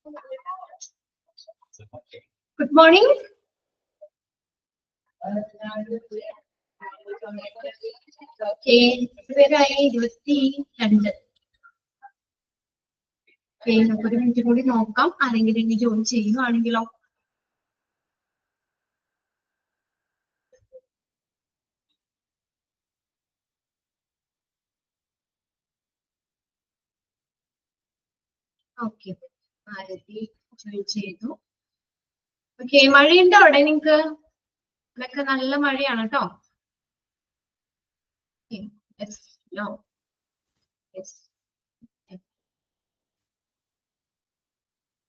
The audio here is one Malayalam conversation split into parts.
Good morning. Okay, ഇതുവരെയായി 22. Okay, നമുക്കൊരു മിനിറ്റ് കൂടി നോക്കാം. ആരെങ്കിലും ഇനി ജോയിൻ ചെയ്യുവാണെങ്കിലോ? ഓക്കെ, ആരതി ജോയിൻ ചെയ്തു. ഓക്കെ, മഴയുണ്ടോ അവിടെ നിങ്ങൾക്ക്? ഇവിടെയൊക്കെ നല്ല മഴയാണ് കേട്ടോ.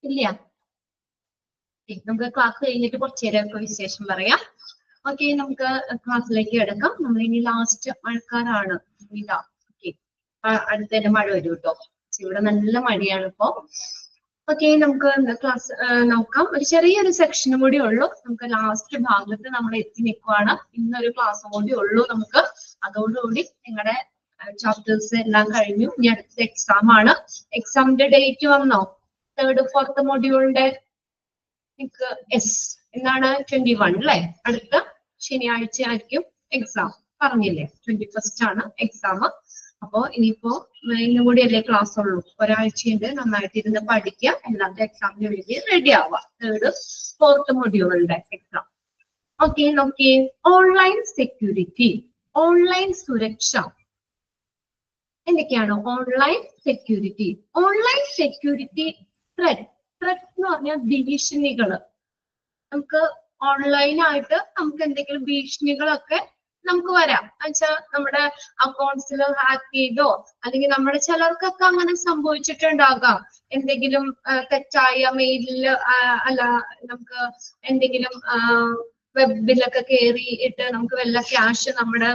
ഇല്ല, നമുക്ക് ക്ലാസ് കഴിഞ്ഞിട്ട് കുറച്ചു നേരമൊക്കെ വിശേഷം പറയാം. ഓക്കെ, നമുക്ക് ക്ലാസ്സിലേക്ക് കിടക്കാം. നമ്മൾ ഇനി ലാസ്റ്റ് മഴക്കാറാണ് ഇതാ. ഓക്കെ, അടുത്തന്നെ മഴ വരും കേട്ടോ. ഇവിടെ നല്ല മഴയാണ് ഇപ്പോ. ഓക്കെ, നമുക്ക് ക്ലാസ് നോക്കാം. ഒരു ചെറിയൊരു സെക്ഷനും കൂടി ഉള്ളൂ. നമുക്ക് ലാസ്റ്റ് ഭാഗത്ത് നമ്മൾ എത്തി നിൽക്കുവാണ്. ഇന്നൊരു ക്ലാസ്സും കൂടി ഉള്ളൂ നമുക്ക്. അതോടുകൂടി നിങ്ങളുടെ ചാപ്റ്റേഴ്സ് എല്ലാം കഴിഞ്ഞു. ഇനി അടുത്ത എക്സാം ആണ്. എക്സാമിന്റെ ഡേറ്റ് വന്നോ? 3rd 4th മൊഡ്യൂളിന്റെ എന്നാണ് 21 അല്ലെ? അടുത്ത ശനിയാഴ്ച ആയിരിക്കും എക്സാം. പറഞ്ഞില്ലേ, 21st ആണ് എക്സാം. അപ്പോ ഇനിയിപ്പോ ഇന്നും കൂടി അല്ലേ ക്ലാസ് ഉള്ളൂ. ഒരാഴ്ചയുണ്ട്. നന്നായിട്ട് ഇരുന്ന് പഠിക്കുക. എല്ലാവരുടെ എക്സാമിന് വേണ്ടി റെഡി ആവുക. 3rd 4th മൊഡ്യൂളുടെ എക്സാം. ഓക്കെ, നോക്കി. ഓൺലൈൻ സെക്യൂരിറ്റി, ഓൺലൈൻ സുരക്ഷ. എന്തൊക്കെയാണ് online security? Online security threat. Threat എന്ന് പറഞ്ഞാൽ ഭീഷണികള്. നമുക്ക് ഓൺലൈനായിട്ട് നമുക്ക് എന്തെങ്കിലും ഭീഷണികളൊക്കെ നമുക്ക് വരാം. എന്നുവെച്ചാൽ നമ്മുടെ അക്കൗണ്ട്സിൽ ഹാക്ക് ചെയ്തോ, അല്ലെങ്കിൽ നമ്മുടെ ചിലർക്കൊക്കെ അങ്ങനെ സംഭവിച്ചിട്ടുണ്ടാകാം. എന്തെങ്കിലും തെറ്റായ മെയിലില് അല്ല, നമുക്ക് എന്തെങ്കിലും വെബിലൊക്കെ കയറിയിട്ട് നമുക്ക് വല്ല ക്യാഷ് നമ്മുടെ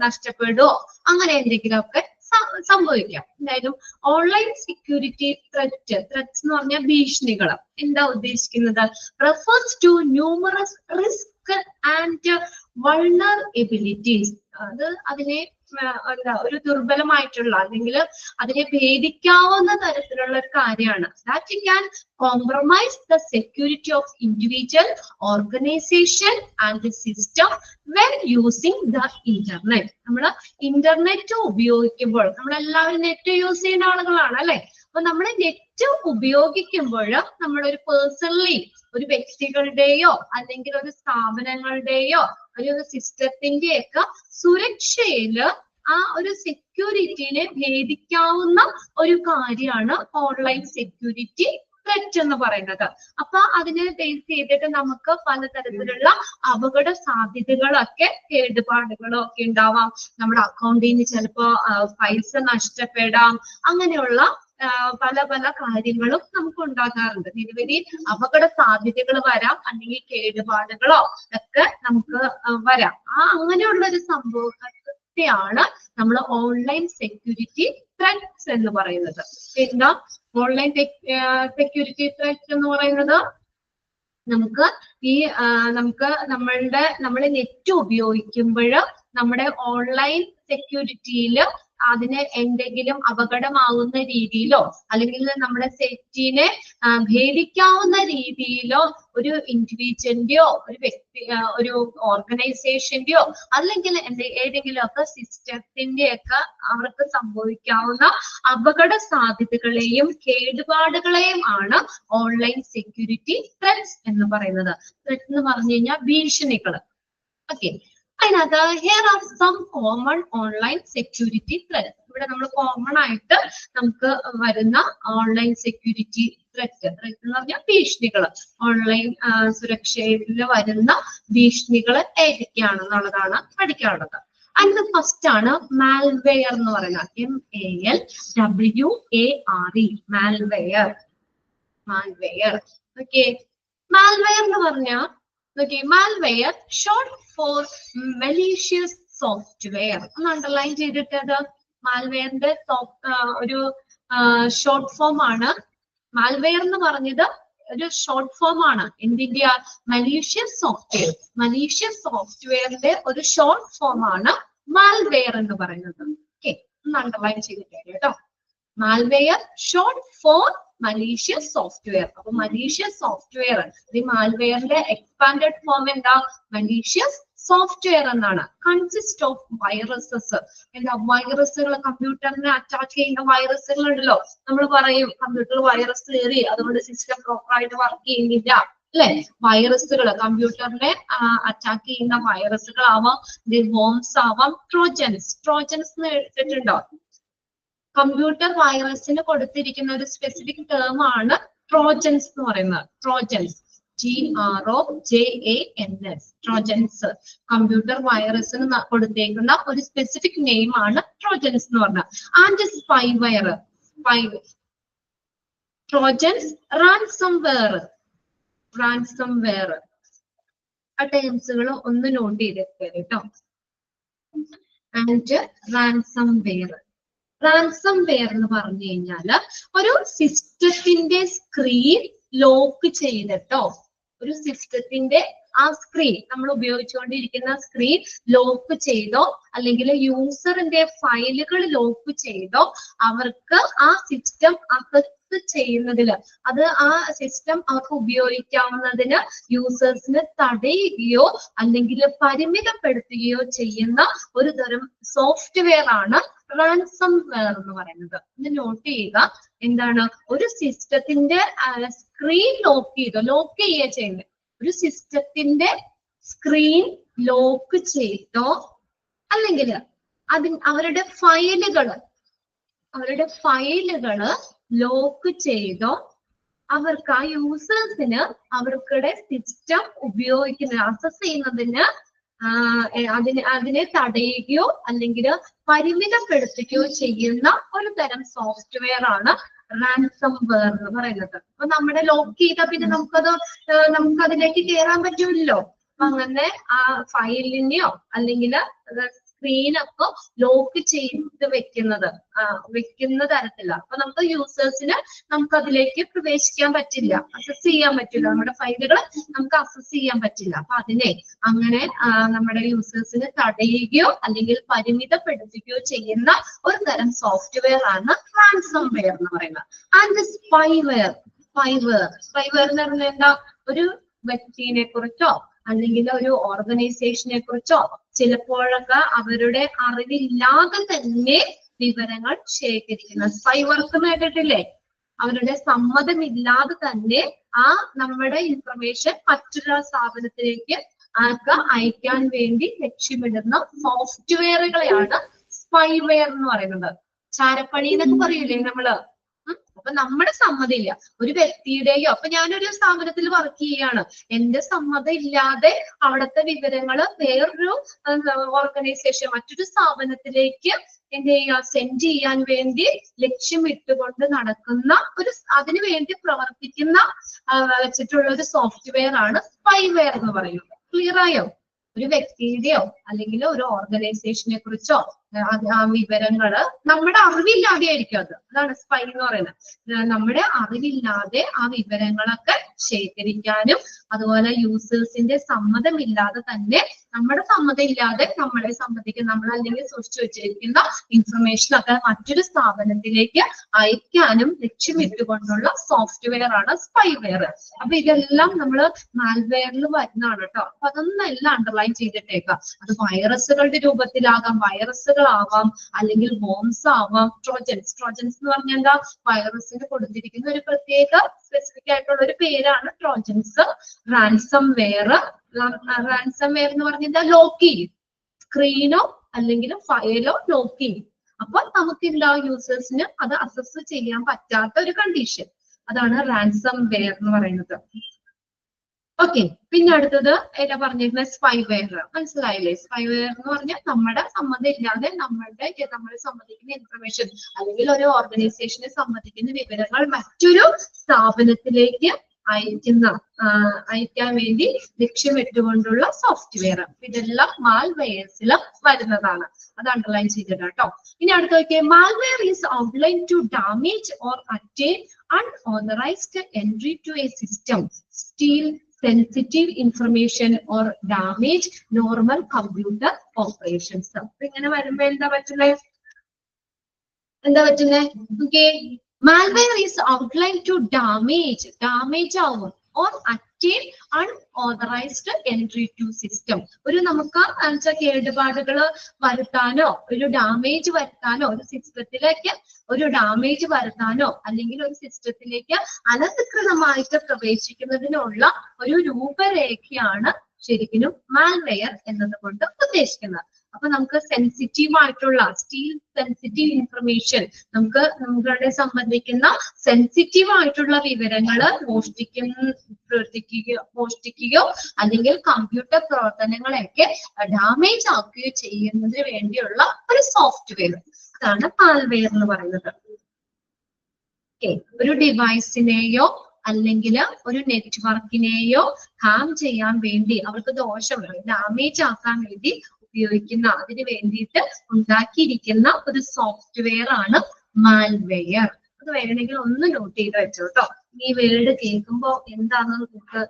നഷ്ടപ്പെടുവോ, അങ്ങനെ എന്തെങ്കിലുമൊക്കെ സംഭവിക്കാം. എന്തായാലും ഓൺലൈൻ സെക്യൂരിറ്റി ത്രെറ്റ്, ത്രെറ്റ്സ് എന്ന് പറഞ്ഞാൽ ഭീഷണികൾ. എന്താ ഉദ്ദേശിക്കുന്നത്? Refers to numerous risk and vulnerabilities. അത് അതിനെ എന്താ ഒരു ദുർബലമായിട്ടുള്ള അല്ലെങ്കിൽ അതിനെ ഭേദിക്കാവുന്ന തരത്തിലുള്ള ഒരു കാര്യമാണ്. That can compromise the security of individual, organisation and system when using the internet. നമ്മൾ ഇന്റർനെറ്റ് ഉപയോഗിക്കുമ്പോൾ, നമ്മളെല്ലാവരും നെറ്റ് യൂസ് ചെയ്യുന്ന ആളുകളാണ് അല്ലെ? അപ്പൊ നമ്മൾ നെറ്റ് ഉപയോഗിക്കുമ്പോൾ നമ്മളൊരു പേഴ്സണലി ഒരു വ്യക്തികളുടെയോ അല്ലെങ്കിൽ ഒരു സ്ഥാപനങ്ങളുടെയോ ഒരു സിസ്റ്റത്തിന്റെയൊക്കെ സുരക്ഷയില് ആ ഒരു സെക്യൂരിറ്റിനെ ഭേദിക്കാവുന്ന ഒരു കാര്യമാണ് ഓൺലൈൻ സെക്യൂരിറ്റി ത്രെറ്റ് എന്ന് പറയുന്നത്. അപ്പൊ അതിനെ ബേസ് ചെയ്തിട്ട് നമുക്ക് പലതരത്തിലുള്ള അപകട സാധ്യതകളൊക്കെ, കേടുപാടുകളോ ഒക്കെ ഉണ്ടാവാം. നമ്മുടെ അക്കൗണ്ടിൽ നിന്ന് ചിലപ്പോ പൈസ നഷ്ടപ്പെടാം. അങ്ങനെയുള്ള പല പല കാര്യങ്ങളും നമുക്ക് ഉണ്ടാകാറുണ്ട്. നിരവധി അപകട സാധ്യതകൾ വരാം, അല്ലെങ്കിൽ കേടുപാടുകളോ ഒക്കെ നമുക്ക് വരാം. അങ്ങനെയുള്ള ഒരു സംഭവത്തെയാണ് നമ്മൾ ഓൺലൈൻ സെക്യൂരിറ്റി ത്രെറ്റ്സ് എന്ന് പറയുന്നത്. എന്താ ഓൺലൈൻ സെക്യൂരിറ്റി ത്രെറ്റ്സ് എന്ന് പറയുന്നത്? നമുക്ക് നമ്മൾ നെറ്റ് ഉപയോഗിക്കുമ്പോൾ നമ്മുടെ ഓൺലൈൻ സെക്യൂരിറ്റിയിൽ അതിന് എന്തെങ്കിലും അപകടമാകുന്ന രീതിയിലോ അല്ലെങ്കിൽ നമ്മുടെ സേഫ്റ്റിനെ ഭേദിക്കാവുന്ന രീതിയിലോ ഒരു ഇൻഡിവിജ്വലിന്റെയോ ഒരു ഒരു ഓർഗനൈസേഷന്റെയോ അല്ലെങ്കിൽ ഏതെങ്കിലും ഒക്കെ സിസ്റ്റത്തിന്റെയൊക്കെ അവർക്ക് സംഭവിക്കാവുന്ന അപകട സാധ്യതകളെയും കേടുപാടുകളെയും ആണ് ഓൺലൈൻ സെക്യൂരിറ്റി ത്രെറ്റ്സ് എന്ന് പറയുന്നത്. ത്രെറ്റ് എന്ന് പറഞ്ഞു കഴിഞ്ഞാൽ ഭീഷണികൾ. ഓക്കെ, അതിനകത്ത് here are some common online security threats. ഇവിടെ നമ്മൾ കോമൺ ആയിട്ട് നമുക്ക് വരുന്ന ഓൺലൈൻ സെക്യൂരിറ്റി ത്രെറ്റ് എന്ന് പറഞ്ഞാൽ ഭീഷണികൾ, ഓൺലൈൻ സുരക്ഷയിൽ വരുന്ന ഭീഷണികൾ ഏതൊക്കെയാണെന്നുള്ളതാണ് പഠിക്കാനുള്ളത്. അതിന് ഫസ്റ്റ് ആണ് മാൽവെയർ എന്ന് പറയുന്നത്. MALWARE, malware. Malware. Okay, malware എന്ന് പറഞ്ഞാൽ malware short for malicious software. ഒന്ന് അണ്ടർലൈൻ ചെയ്തിട്ടത്. മാൽവെയറിന്റെ ഒരു ഷോർട്ട് ഫോം ആണ്. മാൽവെയർ എന്ന് പറഞ്ഞത് ഒരു ഷോർട്ട് ഫോം ആണ്. എന്തിന്റെ? Malicious software. മലീഷ്യസ് സോഫ്റ്റ്വെയറിന്റെ ഒരു ഷോർട്ട് ഫോം ആണ് മാൽവെയർ എന്ന് പറയുന്നത്. ഓക്കെ, ഒന്ന് അണ്ടർലൈൻ ചെയ്തിട്ട് കേട്ടോ. Malware short for malicious software. അപ്പൊ malicious software, the malware expanded form എന്താ? malicious software എന്നാണ്. consist of viruses. എന്താ? വൈറസുകൾ, കമ്പ്യൂട്ടറിനെ അറ്റാക്ക് ചെയ്യുന്ന വൈറസുകൾ ഉണ്ടല്ലോ. നമ്മൾ പറയും കമ്പ്യൂട്ടർ വൈറസ് കയറി അതുകൊണ്ട് സിസ്റ്റം പ്രോപ്പറായിട്ട് വർക്ക് ചെയ്യുന്നില്ല അല്ലെ? വൈറസുകൾ, കമ്പ്യൂട്ടറിനെ അറ്റാക്ക് ചെയ്യുന്ന വൈറസുകളാവാം, വോംസ് ആവാം, ട്രോജൻസ്. ട്രോജൻസ് എന്ന് എടുത്തിട്ടുണ്ടോ? കമ്പ്യൂട്ടർ വൈറസിന് കൊടുത്തിരിക്കുന്ന ഒരു സ്പെസിഫിക് ടേം ആണ് ട്രോജൻസ് എന്ന് പറയുന്നത്. Trojans, TROJANS, Trojans. കമ്പ്യൂട്ടർ വൈറസിന് കൊടുത്തേക്കുന്ന ഒരു സ്പെസിഫിക് നെയിം ആണ് ട്രോജൻസ് എന്ന് പറഞ്ഞത്. And spyware, Trojans, ransomware. Ransomware ആ ടേംസുകൾ ഒന്ന് നോട്ട് ചെയ്തിട്ട് കേട്ടോ. And ransomware. റാൻസംവെയർ എന്ന് പറഞ്ഞു കഴിഞ്ഞാല് ഒരു സിസ്റ്റത്തിന്റെ സ്ക്രീൻ ലോക്ക് ചെയ്തിട്ടോ, ഒരു സിസ്റ്റത്തിന്റെ ആ സ്ക്രീൻ, നമ്മൾ ഉപയോഗിച്ചുകൊണ്ടിരിക്കുന്ന സ്ക്രീൻ ലോക്ക് ചെയ്തോ അല്ലെങ്കിൽ യൂസറിന്റെ ഫയലുകൾ ലോക്ക് ചെയ്തോ അവർക്ക് ആ സിസ്റ്റം അക്സസ് ചെയ്യുന്നതില്, അത് ആ സിസ്റ്റം അവർക്ക് ഉപയോഗിക്കാവുന്നതിന് യൂസേഴ്സിന് തടയുകയോ അല്ലെങ്കിൽ പരിമിതപ്പെടുത്തുകയോ ചെയ്യുന്ന ഒരു തരം സോഫ്റ്റ്വെയർ ആണ് റാൻസംവെയർ എന്ന് പറയുന്നത്. ഇത് നോട്ട് ചെയ്യുക. എന്താണ്? ഒരു സിസ്റ്റത്തിന്റെ സ്ക്രീൻ ലോക്ക് ചെയ്തോ, ലോക്ക് ചെയ്യുക ചെയ്യുന്നത്. ഒരു സിസ്റ്റത്തിന്റെ സ്ക്രീൻ ലോക്ക് ചെയ്തോ അല്ലെങ്കിൽ അവരുടെ ഫയലുകള് ലോക്ക് ചെയ്തോ അവർക്ക് ആ യൂസേഴ്സിന് അവർക്കുടെ സിസ്റ്റം ഉപയോഗിക്കുന്ന ആക്സസ് ചെയ്യുന്നതിന് അതിനെ തടയുകയോ അല്ലെങ്കിൽ പരിമിതപ്പെടുത്തുകയോ ചെയ്യുന്ന ഒരു തരം സോഫ്റ്റ്വെയർ ആണ് റാൻസംവെയർ എന്ന് പറയുന്നത്. അപ്പൊ നമ്മുടെ ലോക്ക് ചെയ്താൽ പിന്നെ നമുക്ക് അതിലേക്ക് കയറാൻ പറ്റൂല്ലോ. അപ്പൊ അങ്ങനെ ആ ഫയലിനെയോ അല്ലെങ്കിൽ സ്ക്രീനൊക്കെ ലോക്ക് ചെയ്ത് വെക്കുന്ന തരത്തില്ല. അപ്പൊ നമുക്ക് യൂസേഴ്സിന് നമുക്ക് അതിലേക്ക് പ്രവേശിക്കാൻ പറ്റില്ല, അക്സസ് ചെയ്യാൻ പറ്റില്ല, നമ്മുടെ ഫയലുകൾ നമുക്ക് അക്സസ് ചെയ്യാൻ പറ്റില്ല. അപ്പൊ അതിനെ അങ്ങനെ നമ്മുടെ യൂസേഴ്സിന് തടയുകയോ അല്ലെങ്കിൽ പരിമിതപ്പെടുത്തുകയോ ചെയ്യുന്ന ഒരു തരം സോഫ്റ്റ്വെയർ ആണ് റാൻസംവെയർ എന്ന് പറയുന്നത്. And spyware. സ്പൈവെയർ എന്ന് പറഞ്ഞാൽ എന്താ? ഒരു വ്യക്തിനെ കുറിച്ചോ അല്ലെങ്കിൽ ഒരു ഓർഗനൈസേഷനെ കുറിച്ചോ ചിലപ്പോഴൊക്കെ അവരുടെ അറിവില്ലാതെ തന്നെ വിവരങ്ങൾ ശേഖരിക്കുന്ന സ്പൈ വർക്ക് കേട്ടിട്ടില്ലേ? അവരുടെ സമ്മതമില്ലാതെ തന്നെ ആ നമ്മുടെ ഇൻഫർമേഷൻ മറ്റൊരു സ്ഥാപനത്തിലേക്ക് അയക്കാൻ വേണ്ടി ലക്ഷ്യമിടുന്ന സോഫ്റ്റ്വെയറുകളെയാണ് സ്പൈവെയർ എന്ന് പറയുന്നത്. ചാരപ്പണി എന്നൊക്കെ പറയൂലേ നമ്മള്. അപ്പൊ നമ്മുടെ സമ്മതമില്ല ഒരു വ്യക്തിയുടെയോ, അപ്പൊ ഞാനൊരു സ്ഥാപനത്തിൽ വർക്ക് ചെയ്യാണ്, എന്റെ സമ്മതം ഇല്ലാതെ അവിടുത്തെ വിവരങ്ങൾ വേറൊരു ഓർഗനൈസേഷൻ, മറ്റൊരു സ്ഥാപനത്തിലേക്ക് എന്ത് ചെയ്യുക, സെൻഡ് ചെയ്യാൻ വേണ്ടി ലക്ഷ്യമിട്ടുകൊണ്ട് നടക്കുന്ന അതിനു വേണ്ടി പ്രവർത്തിക്കുന്ന വെച്ചിട്ടുള്ള ഒരു സോഫ്റ്റ്വെയർ ആണ് സ്പൈവെയർ എന്ന് പറയുന്നത്. ക്ലിയർ ആയോ? ഒരു വ്യക്തിയുടെയോ അല്ലെങ്കിൽ ഒരു ഓർഗനൈസേഷനെ കുറിച്ചോ ആ വിവരങ്ങള് നമ്മുടെ അറിവില്ലാതെ ആയിരിക്കും. അതാണ് സ്പൈ എന്ന് പറയുന്നത്. നമ്മുടെ അറിവില്ലാതെ ആ വിവരങ്ങളൊക്കെ ശേഖരിക്കാനും അതുപോലെ യൂസേഴ്സിന്റെ സമ്മതമില്ലാതെ തന്നെ, നമ്മുടെ സമ്മതം ഇല്ലാതെ നമ്മളെ സംബന്ധിക്കുന്ന നമ്മൾ അല്ലെങ്കിൽ സൂക്ഷിച്ചു വെച്ചിരിക്കുന്ന ഇൻഫർമേഷൻ ഒക്കെ മറ്റൊരു സ്ഥാപനത്തിലേക്ക് അയക്കാനും ലക്ഷ്യമിട്ടുകൊണ്ടുള്ള സോഫ്റ്റ്വെയർ ആണ് സ്പൈവെയർ. അപ്പൊ ഇതെല്ലാം നമ്മൾ മാൽവെയറിൽ വരുന്നതാണ് കേട്ടോ. അപ്പൊ അതൊന്നും എല്ലാം അണ്ടർലൈൻ ചെയ്തിട്ടേക്കാം. അത് വൈറസുകളുടെ രൂപത്തിലാകാം, വൈറസുകളാവാം, അല്ലെങ്കിൽ വോംസ് ആവാം, ട്രോജൻസ്. ട്രോജൻസ് എന്ന് പറഞ്ഞാൽ എന്താ? വൈറസിന് കൊടുത്തിരിക്കുന്ന ഒരു പ്രത്യേക സ്പെസിഫിക് ആയിട്ടുള്ള ഒരു പേരാണ് ട്രോജൻസ്. റാൻസംവെയർ എന്ന് പറഞ്ഞാൽ ലോക്ക് ചെയ്യും, സ്ക്രീനോ അല്ലെങ്കിൽ ഫയലോ ലോക്ക് ചെയ്യും. അപ്പൊ നമുക്കില്ല യൂസേഴ്സിന് അത് അക്സസ് ചെയ്യാൻ പറ്റാത്ത ഒരു കണ്ടീഷൻ, അതാണ് റാൻസംവെയർ എന്ന് പറയുന്നത്. ഓക്കെ, പിന്നെ അടുത്തത് ഏതാ പറഞ്ഞിരുന്നത്? സ്പൈവെയർ. മനസ്സിലായില്ലേ? സ്പൈവെയർ എന്ന് പറഞ്ഞാൽ നമ്മുടെ സമ്മതം ഇല്ലാതെ നമ്മൾ സമ്മതിക്കുന്ന ഇൻഫർമേഷൻ അല്ലെങ്കിൽ ഒരു ഓർഗനൈസേഷനെ സംബന്ധിക്കുന്ന വിവരങ്ങൾ മറ്റൊരു സ്ഥാപനത്തിലേക്ക് അയക്കാൻ വേണ്ടി ലക്ഷ്യമിട്ടുകൊണ്ടുള്ള സോഫ്റ്റ്വെയർ. ഇതെല്ലാം മാൽവെയർസിൽ വരുന്നതാണ്. അത് അണ്ടർലൈൻ ചെയ്തിട്ട് കേട്ടോ. ഇനി അടുത്ത നോക്കിയേ. Malware is outline to damage or attain unauthorised entry to a system, steal sensitive information or damage normal computer operations. അപ്പൊ ഇങ്ങനെ വരുമ്പോ എന്താ പറ്റുന്നേ? Okay, Malware is outlined to damage ആവും or attain unauthorized entry to system. ഒരു നമുക്ക് കേടുപാടുകൾ വരുത്താനോ ഒരു ഡാമേജ് വരുത്താനോ ഒരു സിസ്റ്റത്തിലേക്ക് ഒരു ഡാമേജ് വരുത്താനോ അല്ലെങ്കിൽ ഒരു സിസ്റ്റത്തിലേക്ക് അനധികൃതമായിട്ട് പ്രവേശിക്കുന്നതിനുള്ള ഒരു രൂപരേഖയാണ് ശരിക്കും മാൽവെയർ എന്നതുകൊണ്ട് ഉദ്ദേശിക്കുന്നത്. അപ്പൊ നമുക്ക് സെൻസിറ്റീവ് ആയിട്ടുള്ള സെൻസിറ്റീവ് ഇൻഫർമേഷൻ നമ്മളെ സംബന്ധിക്കുന്ന സെൻസിറ്റീവ് ആയിട്ടുള്ള വിവരങ്ങള് മോഷ്ടിക്കുകയോ അല്ലെങ്കിൽ കമ്പ്യൂട്ടർ പ്രവർത്തനങ്ങളെയൊക്കെ ഡാമേജ് ആക്കുകയോ ചെയ്യുന്നതിന് വേണ്ടിയുള്ള ഒരു സോഫ്റ്റ്വെയർ, അതാണ് മാൽവെയർ എന്ന് പറയുന്നത്. ഒരു ഡിവൈസിനെയോ അല്ലെങ്കിൽ ഒരു നെറ്റ്വർക്കിനെയോ ഹാം ചെയ്യാൻ വേണ്ടി അവർക്ക് ദോഷം ഡാമേജ് ആക്കാൻ വേണ്ടി ഉപയോഗിക്കുന്ന അതിന് വേണ്ടിയിട്ട് ഉണ്ടാക്കിയിരിക്കുന്ന ഒരു സോഫ്റ്റ്വെയർ ആണ് മാൽവെയർ. അത് വേണമെങ്കിൽ ഒന്ന് നോട്ട് ചെയ്ത് വെച്ചോ കേട്ടോ. ഈ വേർഡ് കേൾക്കുമ്പോ എന്താണെന്ന് നമുക്ക്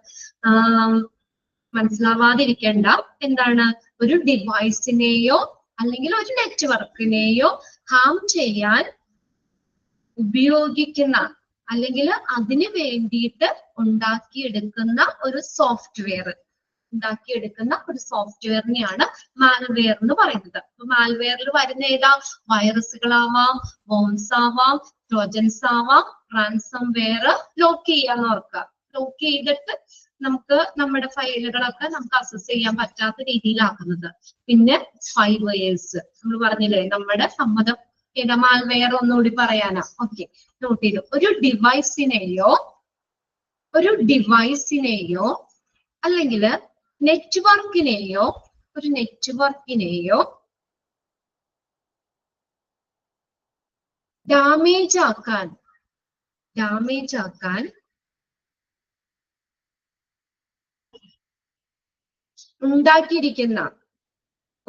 മനസ്സിലാവാതിരിക്കേണ്ട. എന്താണ്? ഒരു ഡിവൈസിനെയോ അല്ലെങ്കിൽ ഒരു നെറ്റ്വർക്കിനെയോ ഹാം ചെയ്യാൻ ഉപയോഗിക്കുന്ന അല്ലെങ്കിൽ അതിന് വേണ്ടിയിട്ട് ഉണ്ടാക്കിയെടുക്കുന്ന ഒരു സോഫ്റ്റ്വെയറിനെയാണ് മാൽവെയർ എന്ന് പറയുന്നത്. അപ്പൊ മാൽവെയറിൽ വരുന്ന ഏതാ? വൈറസുകളാവാം, ബോംസ് ആവാം, ട്രോജൻസ് ആവാം, റാൻസംവെയർ. ലോക്ക് ചെയ്യാന്ന് ഓർക്കുക. ലോക്ക് ചെയ്തിട്ട് നമുക്ക് നമ്മുടെ ഫയലുകളൊക്കെ നമുക്ക് അക്സസ് ചെയ്യാൻ പറ്റാത്ത രീതിയിലാക്കുന്നത്. പിന്നെ സ്പൈവെയർസ് നമ്മൾ പറഞ്ഞില്ലേ, നമ്മുടെ സമ്മതം. മാൽവെയർ ഒന്നുകൂടി പറയാനാ. ഓക്കെ, നോട്ട് ചെയ്തു. ഒരു ഡിവൈസിനെയോ അല്ലെങ്കിൽ നെറ്റ്വർക്കിനെയോ ഡാമേജ് ആക്കാൻ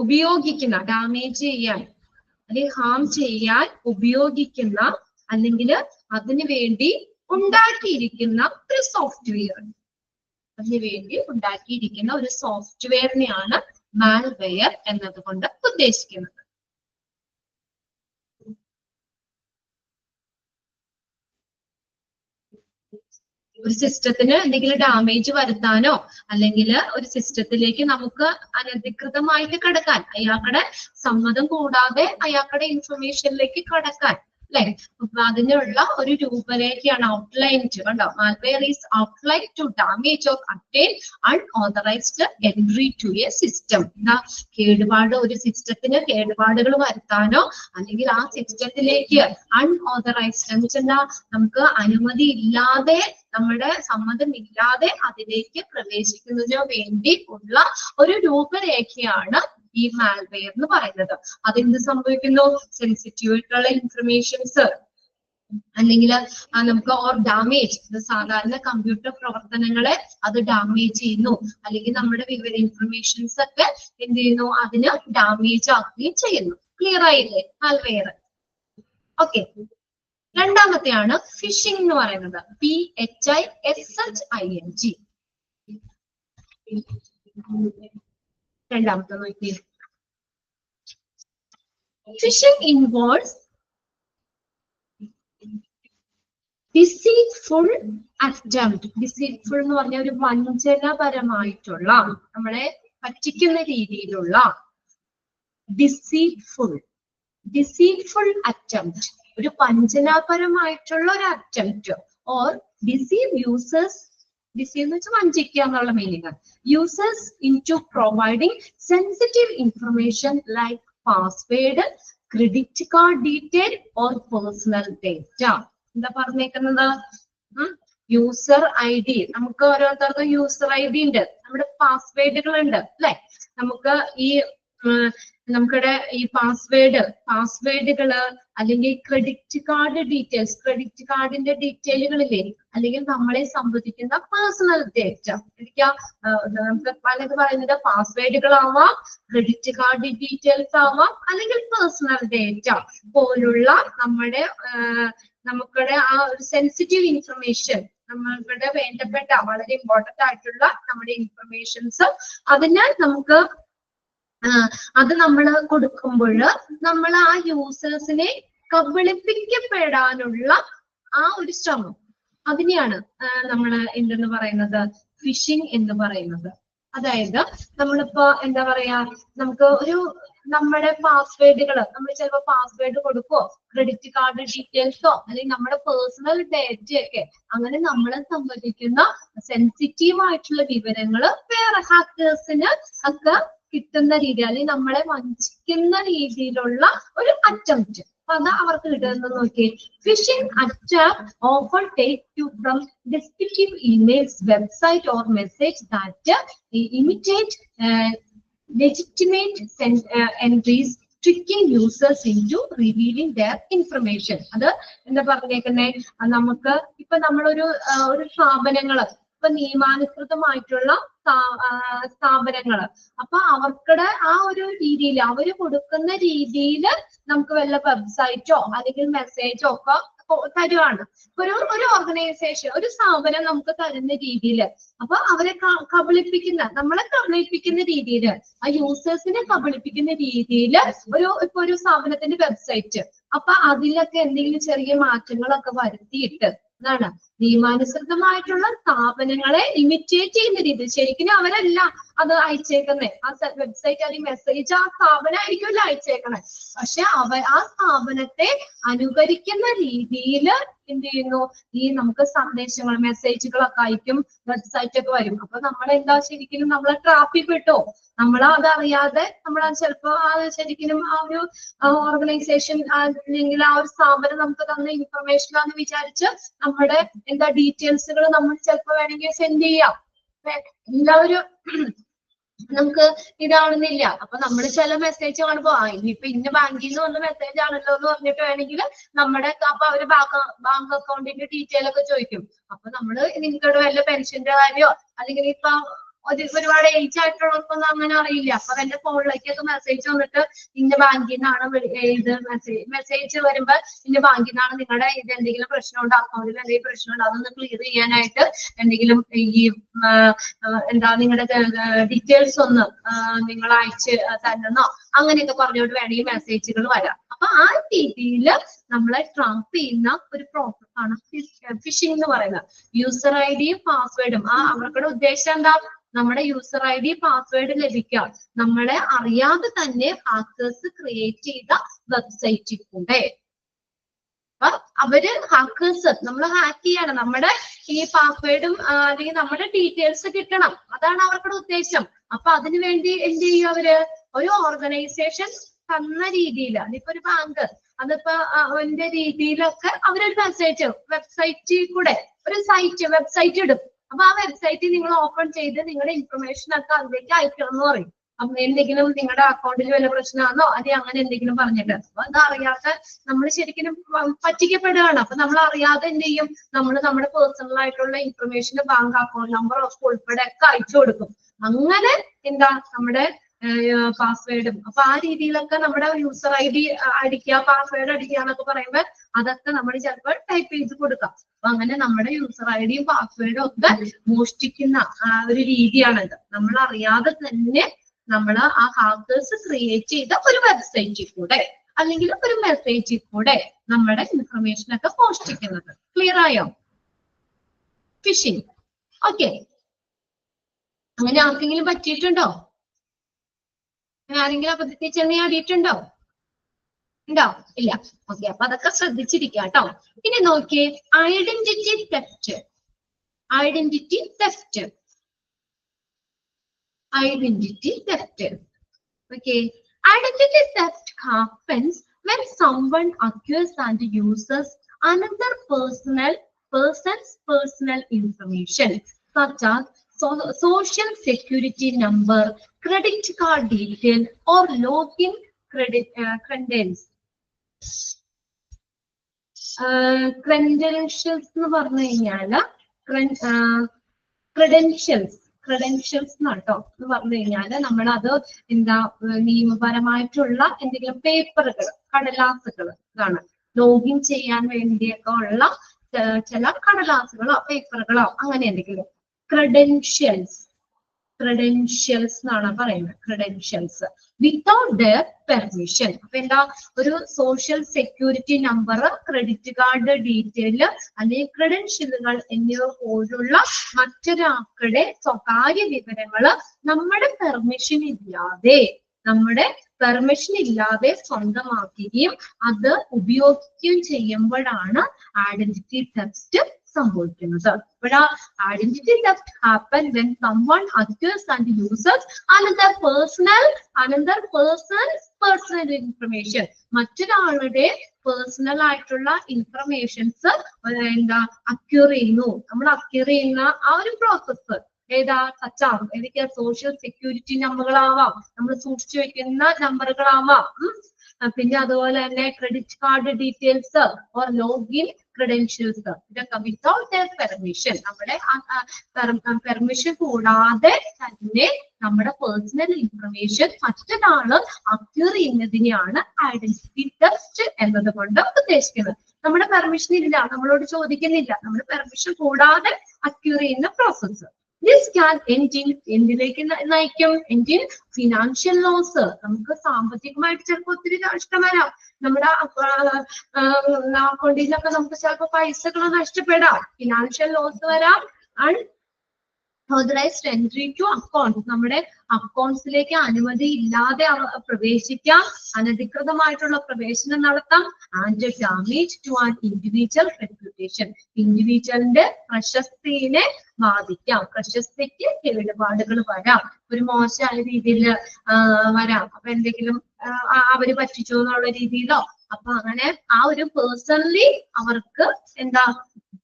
ഉപയോഗിക്കുന്ന ഡാമേജ് ചെയ്യാൻ അല്ലെങ്കിൽ ഹാം ചെയ്യാൻ ഉപയോഗിക്കുന്ന അല്ലെങ്കിൽ അതിനു വേണ്ടി ഉണ്ടാക്കിയിരിക്കുന്ന ഒരു സോഫ്റ്റ്വെയറിനെയാണ് മാൽവെയർ എന്നതുകൊണ്ട് ഉദ്ദേശിക്കുന്നത്. ഒരു സിസ്റ്റത്തിന് എന്തെങ്കിലും ഡാമേജ് വരുത്താനോ അല്ലെങ്കിൽ ഒരു സിസ്റ്റത്തിലേക്ക് നമുക്ക് അനധികൃതമായിട്ട് കടക്കാൻ, അയാളുടെ സമ്മതം കൂടാതെ അയാളുടെ ഇൻഫർമേഷനിലേക്ക് കടക്കാൻ, അല്ലെ? അപ്പൊ അതിനുള്ള ഒരു രൂപരേഖയാണ് ഔട്ട്ലൈൻഡ്. കണ്ടോ? Malware is outlined to damage or attain unauthorised entry to a system. എന്താ? ഒരു സിസ്റ്റത്തിന് കേടുപാടുകൾ വരുത്താനോ അല്ലെങ്കിൽ ആ സിസ്റ്റത്തിലേക്ക് അൺഓതറൈസ്ഡ് എന്ന് വെച്ചാൽ നമുക്ക് അനുമതി ഇല്ലാതെ, നമ്മുടെ സമ്മതമില്ലാതെ അതിലേക്ക് പ്രവേശിക്കുന്നതിനോ വേണ്ടി ഉള്ള ഒരു രൂപരേഖയാണ് ഈ മാൽവെയർ എന്ന് പറയുന്നത്. അതെന്ത് സംഭവിക്കുന്നു? സെൻസിറ്റീവ് ആയിട്ടുള്ള ഇൻഫർമേഷൻസ് അല്ലെങ്കിൽ നമുക്ക് ഡാമേജ്, സാധാരണ കമ്പ്യൂട്ടർ പ്രവർത്തനങ്ങളെ അത് ഡാമേജ് ചെയ്യുന്നു, അല്ലെങ്കിൽ നമ്മുടെ ഇൻഫർമേഷൻസ് ഒക്കെ എന്ത് ചെയ്യുന്നു? അതിന് ഡാമേജ് ആക്കുകയും ചെയ്യുന്നു. ക്ലിയർ ആയില്ലേ മാൽവെയർ? ഓക്കെ, രണ്ടാമത്തെയാണ് ഫിഷിംഗ് എന്ന് പറയുന്നത്. PHISHING. രണ്ടാമത്തെ നോക്കി. Phishing involves deceitful attempt. Deceitful എന്ന് പറഞ്ഞ ഒരു വഞ്ചനപരമായിട്ടുള്ള, നമ്മളെ പറ്റിക്കുന്ന രീതിയിലുള്ള ഡിസീറ്റ്ഫുൾ അറ്റംപ്റ്റ്, ഒരു വഞ്ചനാപരമായിട്ടുള്ള ഒരു attempt. Or deceive users, deceive എന്ന് വെച്ചാൽ വഞ്ചിക്കുക എന്നുള്ള meaning. Users into providing sensitive information like password, credit card detail or personal data. എന്താ പറഞ്ഞേക്കുന്നത്? User ID. നമുക്ക് ഓരോരുത്തർക്കും യൂസർ ID ഉണ്ട്, നമ്മുടെ പാസ്വേഡുകൾ ഉണ്ട്, അല്ലെ? നമുക്ക് നമ്മുടെ ഈ പാസ്വേഡുകള് അല്ലെങ്കിൽ ക്രെഡിറ്റ് കാർഡ് ഡീറ്റെയിൽസ്, ക്രെഡിറ്റ് കാർഡിന്റെ ഡീറ്റെയിലുകളില്ലേ, അല്ലെങ്കിൽ നമ്മളെ സംബന്ധിക്കുന്ന പേഴ്സണൽ ഡേറ്റ. നമുക്ക് പലത് പറയുന്നത് പാസ്വേഡുകളാവാം, ക്രെഡിറ്റ് കാർഡ് ഡീറ്റെയിൽസ് ആവാം, അല്ലെങ്കിൽ പേഴ്സണൽ ഡേറ്റ പോലുള്ള നമ്മുടെ ആ ഒരു സെൻസിറ്റീവ് ഇൻഫർമേഷൻ, നമ്മളുടെ വേണ്ടപ്പെട്ട വളരെ ഇമ്പോർട്ടന്റ് ആയിട്ടുള്ള നമ്മുടെ ഇൻഫർമേഷൻസ്, അതിന് നമുക്ക് അത് നമ്മൾ കൊടുക്കുമ്പോൾ നമ്മൾ ആ യൂസേഴ്സിനെ കബളിപ്പിക്കപ്പെടാനുള്ള ആ ഒരു ശ്രമം അതിനെയാണ് നമ്മൾ എന്തെന്ന് പറയുന്നത്, ഫിഷിംഗ് എന്ന് പറയുന്നത്. അതായത് നമ്മളിപ്പോ എന്താ പറയാ, നമുക്ക് ഒരു നമ്മുടെ പാസ്വേഡുകൾ, നമ്മൾ ചിലപ്പോൾ പാസ്വേഡ് കൊടുക്കോ, ക്രെഡിറ്റ് കാർഡ് ഡീറ്റെയിൽസോ, അല്ലെങ്കിൽ നമ്മുടെ പേഴ്സണൽ ഡേറ്റയൊക്കെ, അങ്ങനെ നമ്മളെ സംബന്ധിക്കുന്ന സെൻസിറ്റീവ് ആയിട്ടുള്ള വിവരങ്ങൾ വേറെ ഹാക്കേഴ്സിന് ഒക്കെ കിട്ടുന്ന രീതി, അല്ലെങ്കിൽ നമ്മളെ വഞ്ചിക്കുന്ന രീതിയിലുള്ള ഒരു അറ്റംപ്റ്റ് അത് അവർക്ക് കിട്ടുന്നത് നോക്കി. Phishing attack offer take you from deceptive emails, website or message that imitate legitimate entries, tricking users into revealing their information. അത് എന്താ പറഞ്ഞേക്കുന്നേ, നമുക്ക് ഇപ്പൊ നമ്മളൊരു സ്ഥാപനങ്ങള്, ഇപ്പൊ നിയമാനുസൃതമായിട്ടുള്ള സ്ഥാപനങ്ങള്, അപ്പൊ അവർക്കുടെ ആ ഒരു രീതിയിൽ അവര് കൊടുക്കുന്ന രീതിയിൽ നമുക്ക് വല്ല വെബ്സൈറ്റോ അല്ലെങ്കിൽ മെസ്സേജോ ഒക്കെ തരുവാണ്. ഒരു ഓർഗനൈസേഷൻ, ഒരു സ്ഥാപനം നമുക്ക് തരുന്ന രീതിയിൽ, അപ്പൊ അവരെ നമ്മളെ കബളിപ്പിക്കുന്ന രീതിയിൽ, ആ യൂസേഴ്സിനെ കബളിപ്പിക്കുന്ന രീതിയിൽ ഇപ്പൊ ഒരു സ്ഥാപനത്തിന്റെ വെബ്സൈറ്റ്, അപ്പൊ അതിലൊക്കെ എന്തെങ്കിലും ചെറിയ മാറ്റങ്ങളൊക്കെ വരുത്തിയിട്ട് എന്താണ് നിയമാനുസൃതമായിട്ടുള്ള സ്ഥാപനങ്ങളെ ഇമിറ്റേറ്റ് ചെയ്യുന്ന രീതി. ശരിക്കും അവരല്ല അത് അയച്ചേക്കുന്നേ, ആ വെബ്സൈറ്റ് അല്ലെങ്കിൽ മെസ്സേജ് ആ സ്ഥാപനം ആയിരിക്കുമല്ലോ അയച്ചേക്കണേ, പക്ഷെ ആ സ്ഥാപനത്തെ അനുകരിക്കുന്ന രീതിയിൽ എന്ത് ചെയ്യുന്നു, ഈ നമുക്ക് സന്ദേശങ്ങൾ മെസ്സേജുകളൊക്കെ അയക്കും, വെബ്സൈറ്റ് ഒക്കെ വരും. അപ്പൊ നമ്മളെന്താ ശരിക്കും നമ്മളെ ട്രാപ്പിൽ പെട്ടോ, അത് അറിയാതെ ചിലപ്പോ ശരിക്കും ആ ഒരു ഓർഗനൈസേഷൻ അല്ലെങ്കിൽ ആ ഒരു സ്ഥാപനം നമുക്ക് തന്ന ഇൻഫർമേഷൻ ആണെന്ന് വിചാരിച്ച് നമ്മുടെ എന്താ ഡീറ്റെയിൽസുകൾ നമ്മൾ ചിലപ്പോ വേണമെങ്കിൽ സെൻഡ് ചെയ്യാം. എല്ലാവരും നമുക്ക് ഇതാണെന്നില്ല. അപ്പൊ നമ്മൾ ചില മെസ്സേജ് കാണുമ്പോ ഇനിയിപ്പോ ഇന്ന ബാങ്കിൽ നിന്ന് വന്ന മെസ്സേജ് ആണല്ലോ എന്ന് പറഞ്ഞിട്ട് വേണമെങ്കിൽ നമ്മുടെ അപ്പൊ അവര് ബാങ്ക് അക്കൗണ്ടിന്റെ ഡീറ്റെയിൽ ഒക്കെ ചോദിക്കും. അപ്പൊ നമ്മള് നിങ്ങളുടെ വല്ല പെൻഷന്റെ കാര്യോ അല്ലെങ്കിൽ ഇപ്പൊ ഒരുപാട് ഏജ് ആയിട്ടുള്ളവർക്കൊന്നും അങ്ങനെ അറിയില്ല. അപ്പൊ എന്റെ ഫോണിലേക്കൊക്കെ മെസ്സേജ് വന്നിട്ട് ഇന്ന ബാങ്കിൽ നിന്നാണ് ഇത് മെസ്സേജ് വരുമ്പോ ഇന്ന ബാങ്കിൽ നിന്നാണ് നിങ്ങളുടെ ഇത് എന്തെങ്കിലും പ്രശ്നമുണ്ടോ, അക്കൗണ്ടിൽ എന്തെങ്കിലും പ്രശ്നമുണ്ടോ, അതൊന്ന് ക്ലിയർ ചെയ്യാനായിട്ട് എന്തെങ്കിലും ഈ എന്താ നിങ്ങളുടെ ഡീറ്റെയിൽസ് ഒന്ന് നിങ്ങൾ അയച്ച് തരുന്നോ അങ്ങനെയൊക്കെ പറഞ്ഞുകൊണ്ട് വേണമെങ്കിൽ മെസ്സേജുകൾ വരാം. അപ്പൊ ആ രീതിയിൽ നമ്മളെ ട്രാപ്പ് ചെയ്യുന്ന ഒരു പ്രോസസ് ആണ് ഫിഷിംഗ് എന്ന് പറയുന്നത്. യൂസർ ഐ ഡിയും പാസ്വേഡും, അവരുടെ ഉദ്ദേശം എന്താ, നമ്മുടെ യൂസർ ഐ ഡി പാസ്വേഡ് ലഭിക്കാം നമ്മളെ അറിയാതെ തന്നെ ഹാക്കേഴ്സ് ക്രിയേറ്റ് ചെയ്ത വെബ്സൈറ്റിൽ കൂടെ. അപ്പൊ അവര് ഹാക്കേഴ്സ് നമ്മൾ ഹാക്ക് ചെയ്യാണ്, നമ്മുടെ ഈ പാസ്വേഡും അല്ലെങ്കിൽ നമ്മുടെ ഡീറ്റെയിൽസ് കിട്ടണം, അതാണ് അവരുടെ ഉദ്ദേശം. അപ്പൊ അതിനു വേണ്ടി എന്ത് ചെയ്യും അവര്, ഒരു ഓർഗനൈസേഷൻ തന്ന രീതിയിൽ, അതിപ്പോ ഒരു ബാങ്ക്, അതിപ്പോ അതിന്റെ രീതിയിലൊക്കെ അവരൊരു മെസ്സേജ് വെബ്സൈറ്റിൽ കൂടെ ഒരു വെബ്സൈറ്റ് ഇടും. അപ്പൊ ആ വെബ്സൈറ്റ് നിങ്ങൾ ഓപ്പൺ ചെയ്ത് നിങ്ങളുടെ ഇൻഫർമേഷൻ ഒക്കെ അതിലേക്ക് അയക്കണം എന്ന് പറയും. അപ്പൊ എന്തെങ്കിലും നിങ്ങളുടെ അക്കൗണ്ടിൽ വല്ല പ്രശ്നമാണോ അതെ അങ്ങനെ എന്തെങ്കിലും പറഞ്ഞിട്ട്, അപ്പൊ അത് അറിയാത്ത നമ്മൾ ശരിക്കും പറ്റിക്കപ്പെടുകയാണ്. അപ്പൊ നമ്മൾ അറിയാതെ എന്ത് ചെയ്യും, നമ്മൾ നമ്മുടെ പേഴ്സണൽ ആയിട്ടുള്ള ഇൻഫർമേഷൻ ബാങ്ക് അക്കൗണ്ട് നമ്പർ ഒക്കെ ഉൾപ്പെടെ ഒക്കെ അയച്ചു കൊടുക്കും. അങ്ങനെ എന്താ നമ്മുടെ പാസ്വേഡും, അപ്പൊ ആ രീതിയിലൊക്കെ നമ്മുടെ യൂസർ ഐ ഡി അടിക്കുക, പാസ്വേഡ് അടിക്കുക എന്നൊക്കെ പറയുമ്പോൾ അതൊക്കെ നമ്മൾ ചിലപ്പോൾ ടൈപ്പ് ചെയ്ത് കൊടുക്കാം. അപ്പൊ അങ്ങനെ നമ്മുടെ യൂസർ ഐ ഡിയും പാസ്വേഡും ഒക്കെ മോഷ്ടിക്കുന്ന ഒരു രീതിയാണിത്. നമ്മൾ അറിയാതെ തന്നെ നമ്മൾ ആ ഹാക്കേഴ്സ് ക്രിയേറ്റ് ചെയ്ത ഒരു വെബ്സൈറ്റിൽ കൂടെ അല്ലെങ്കിൽ ഒരു മെസ്സേജിൽ കൂടെ നമ്മുടെ ഇൻഫർമേഷൻ ഒക്കെ മോഷ്ടിക്കുന്നത്. ക്ലിയർ ആയോ? ഫിഷിംഗ്. ഓക്കെ, അങ്ങനെ ആർക്കെങ്കിലും പറ്റിയിട്ടുണ്ടോ? ആരെങ്കിലും അബദ്ധത്തിൽ ചെന്ന് ആടിയിട്ടുണ്ടോ? ഉണ്ടോ? ഇല്ല. ഓക്കെ, അപ്പൊ അതൊക്കെ ശ്രദ്ധിച്ചിരിക്കുക കേട്ടോ. ഇനി നോക്കിയേ, identity theft. Identity theft. Identity theft. Okay, identity theft happens when someone acquires and uses another person's personal information, such as social security number, credit card detail, or login credentials. Credentials എന്ന് പറഞ്ഞു കഴിഞ്ഞാല് ക്രെഡൻഷ്യൽസ് എന്നാട്ടോ എന്ന് പറഞ്ഞു കഴിഞ്ഞാല് നമ്മളത് എന്താ നിയമപരമായിട്ടുള്ള എന്തെങ്കിലും പേപ്പറുകൾ, കടലാസുകൾ, ഇതാണ് ലോഗിൻ ചെയ്യാൻ വേണ്ടിയൊക്കെ ഉള്ള ചില കടലാസുകളോ പേപ്പറുകളോ അങ്ങനെ എന്തെങ്കിലും ക്രെഡൻഷ്യൽസ്. ക്രെഡൻഷ്യൽസ് എന്നാണ് പറയുന്നത്. Credentials without their permission. അപ്പൊ എന്താ, ഒരു social security number, credit card detail അല്ലെങ്കിൽ ക്രെഡൻഷ്യലുകൾ എന്നിവ പോലുള്ള മറ്റൊരാളുടെ സ്വകാര്യ വിവരങ്ങള് നമ്മുടെ പെർമിഷൻ ഇല്ലാതെ സ്വന്തമാക്കുകയും അത് ഉപയോഗിക്കുകയും ചെയ്യുമ്പോഴാണ് ഐഡന്റിറ്റി തെഫ്റ്റ് സംഭവിക്കുന്നത്. അപ്പോഴാ identity theft happen when someone acquires and uses another person's information. മറ്റൊരാളുടെ പേഴ്സണൽ ആയിട്ടുള്ള ഇൻഫർമേഷൻസ് എന്താ അക്യൂർ ചെയ്യുന്നു. നമ്മൾ അക്യൂർ ചെയ്യുന്ന ആ ഒരു പ്രോസസ്സ് ഏതാ, സച്ചാകും. ഏതൊക്കെയാ, സോഷ്യൽ സെക്യൂരിറ്റി നമ്പറുകളാവാം, നമ്മൾ സൂക്ഷിച്ചു വെക്കുന്ന നമ്പറുകളാവാം, പിന്നെ അതുപോലെ തന്നെ credit card details or login credentials, ഇതൊക്കെ വിത്തൗട്ട് ദെയർ പെർമിഷൻ, നമ്മുടെ പെർമിഷൻ കൂടാതെ തന്നെ നമ്മുടെ പേഴ്സണൽ ഇൻഫർമേഷൻ മറ്റൊരാള് അക്യൂർ ചെയ്യുന്നതിനെയാണ് ഐഡന്റിറ്റി തെഫ്റ്റ് എന്നത് കൊണ്ട് ഉദ്ദേശിക്കുന്നത്. നമ്മുടെ പെർമിഷൻ ഇല്ല, നമ്മളോട് ചോദിക്കുന്നില്ല, നമ്മുടെ പെർമിഷൻ കൂടാതെ അക്യൂർ ചെയ്യുന്ന പ്രോസസ്സ്. ദിസ് ക്യാൻ എന്തിലേക്ക് നയിക്കും? എൻഡിൻ ഫിനാൻഷ്യൽ ലോസ്. നമുക്ക് സാമ്പത്തികമായിട്ട് ചിലപ്പോൾ ഒത്തിരി നഷ്ടം വരാം. നമ്മുടെ അക്കൗണ്ടിൽ നിന്നൊക്കെ നമുക്ക് ചിലപ്പോൾ പൈസകൾ നഷ്ടപ്പെടാം, ഫിനാൻഷ്യൽ ലോസ് വരാം. And authorised entry to account, നമ്മുടെ അക്കൗണ്ട്സിലേക്ക് അനുമതി ഇല്ലാതെ പ്രവേശിക്കാം, അനധികൃതമായിട്ടുള്ള പ്രവേശനം നടത്താം. And damage to an individual reputation, ഇൻഡിവിജ്വലിന്റെ പ്രശസ്തിയെ ബാധിക്കാം, പ്രശസ്തിക്ക് കേടുപാടുകൾ വരാം, ഒരു മോശമായ രീതിയിൽ വരാം. അപ്പൊ എന്തെങ്കിലും അവര് പറ്റിച്ചു എന്നുള്ള രീതിയിലോ, അപ്പൊ അങ്ങനെ ആ ഒരു പേഴ്സണലി അവർക്ക് എന്താ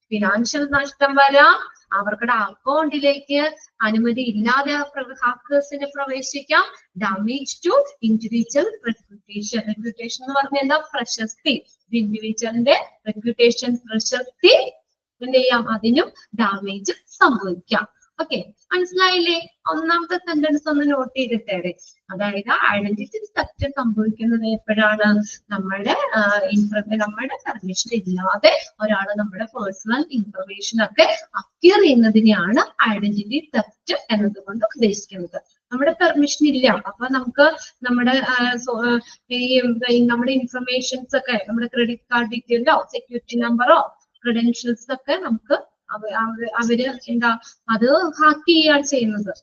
ഫിനാൻഷ്യൽ നഷ്ടം വരാം, അവർക്കുടെ അക്കൗണ്ടിലേക്ക് അനുമതി ഇല്ലാതെ ഹാക്കേഴ്സിന് പ്രവേശിക്കാം. Damage to individual reputation, reputation എന്ന് പറഞ്ഞാൽ എന്താ, പ്രശസ്തി, ഇൻഡിവിജ്വലിന്റെ റെപ്യൂട്ടേഷൻ, പ്രശസ്തി എന്ത് ചെയ്യാം, അതിനും ഡാമേജ് സംഭവിക്കാം. ഓക്കെ, മനസ്സിലായില്ലേ? ഒന്നാമത്തെ സെന്റൻസ് ഒന്ന് നോട്ട് ചെയ്തിട്ടേ. അതായത് ഐഡന്റിറ്റി തെഫ്റ്റ് സംഭവിക്കുന്നത് എപ്പോഴാണ്, നമ്മുടെ പെർമിഷൻ ഇല്ലാതെ ഒരാൾ നമ്മുടെ പേഴ്സണൽ ഇൻഫർമേഷൻ ഒക്കെ അക്യൂർ ചെയ്യുന്നതിനെയാണ് ഐഡന്റിറ്റി തെഫ്റ്റ് എന്നതുകൊണ്ട് ഉദ്ദേശിക്കുന്നത്. നമ്മുടെ പെർമിഷൻ ഇല്ല, അപ്പൊ നമുക്ക് നമ്മുടെ നമ്മുടെ ഇൻഫർമേഷൻസ് ഒക്കെ, നമ്മുടെ ക്രെഡിറ്റ് കാർഡ് ഡീറ്റെയിലോ സെക്യൂരിറ്റി നമ്പറോ ക്രെഡൻഷ്യൽസ് ഒക്കെ നമുക്ക് അവര് എന്താ അത് ഹാക്ക് ചെയ്യുകയാണ് ചെയ്യുന്നത്.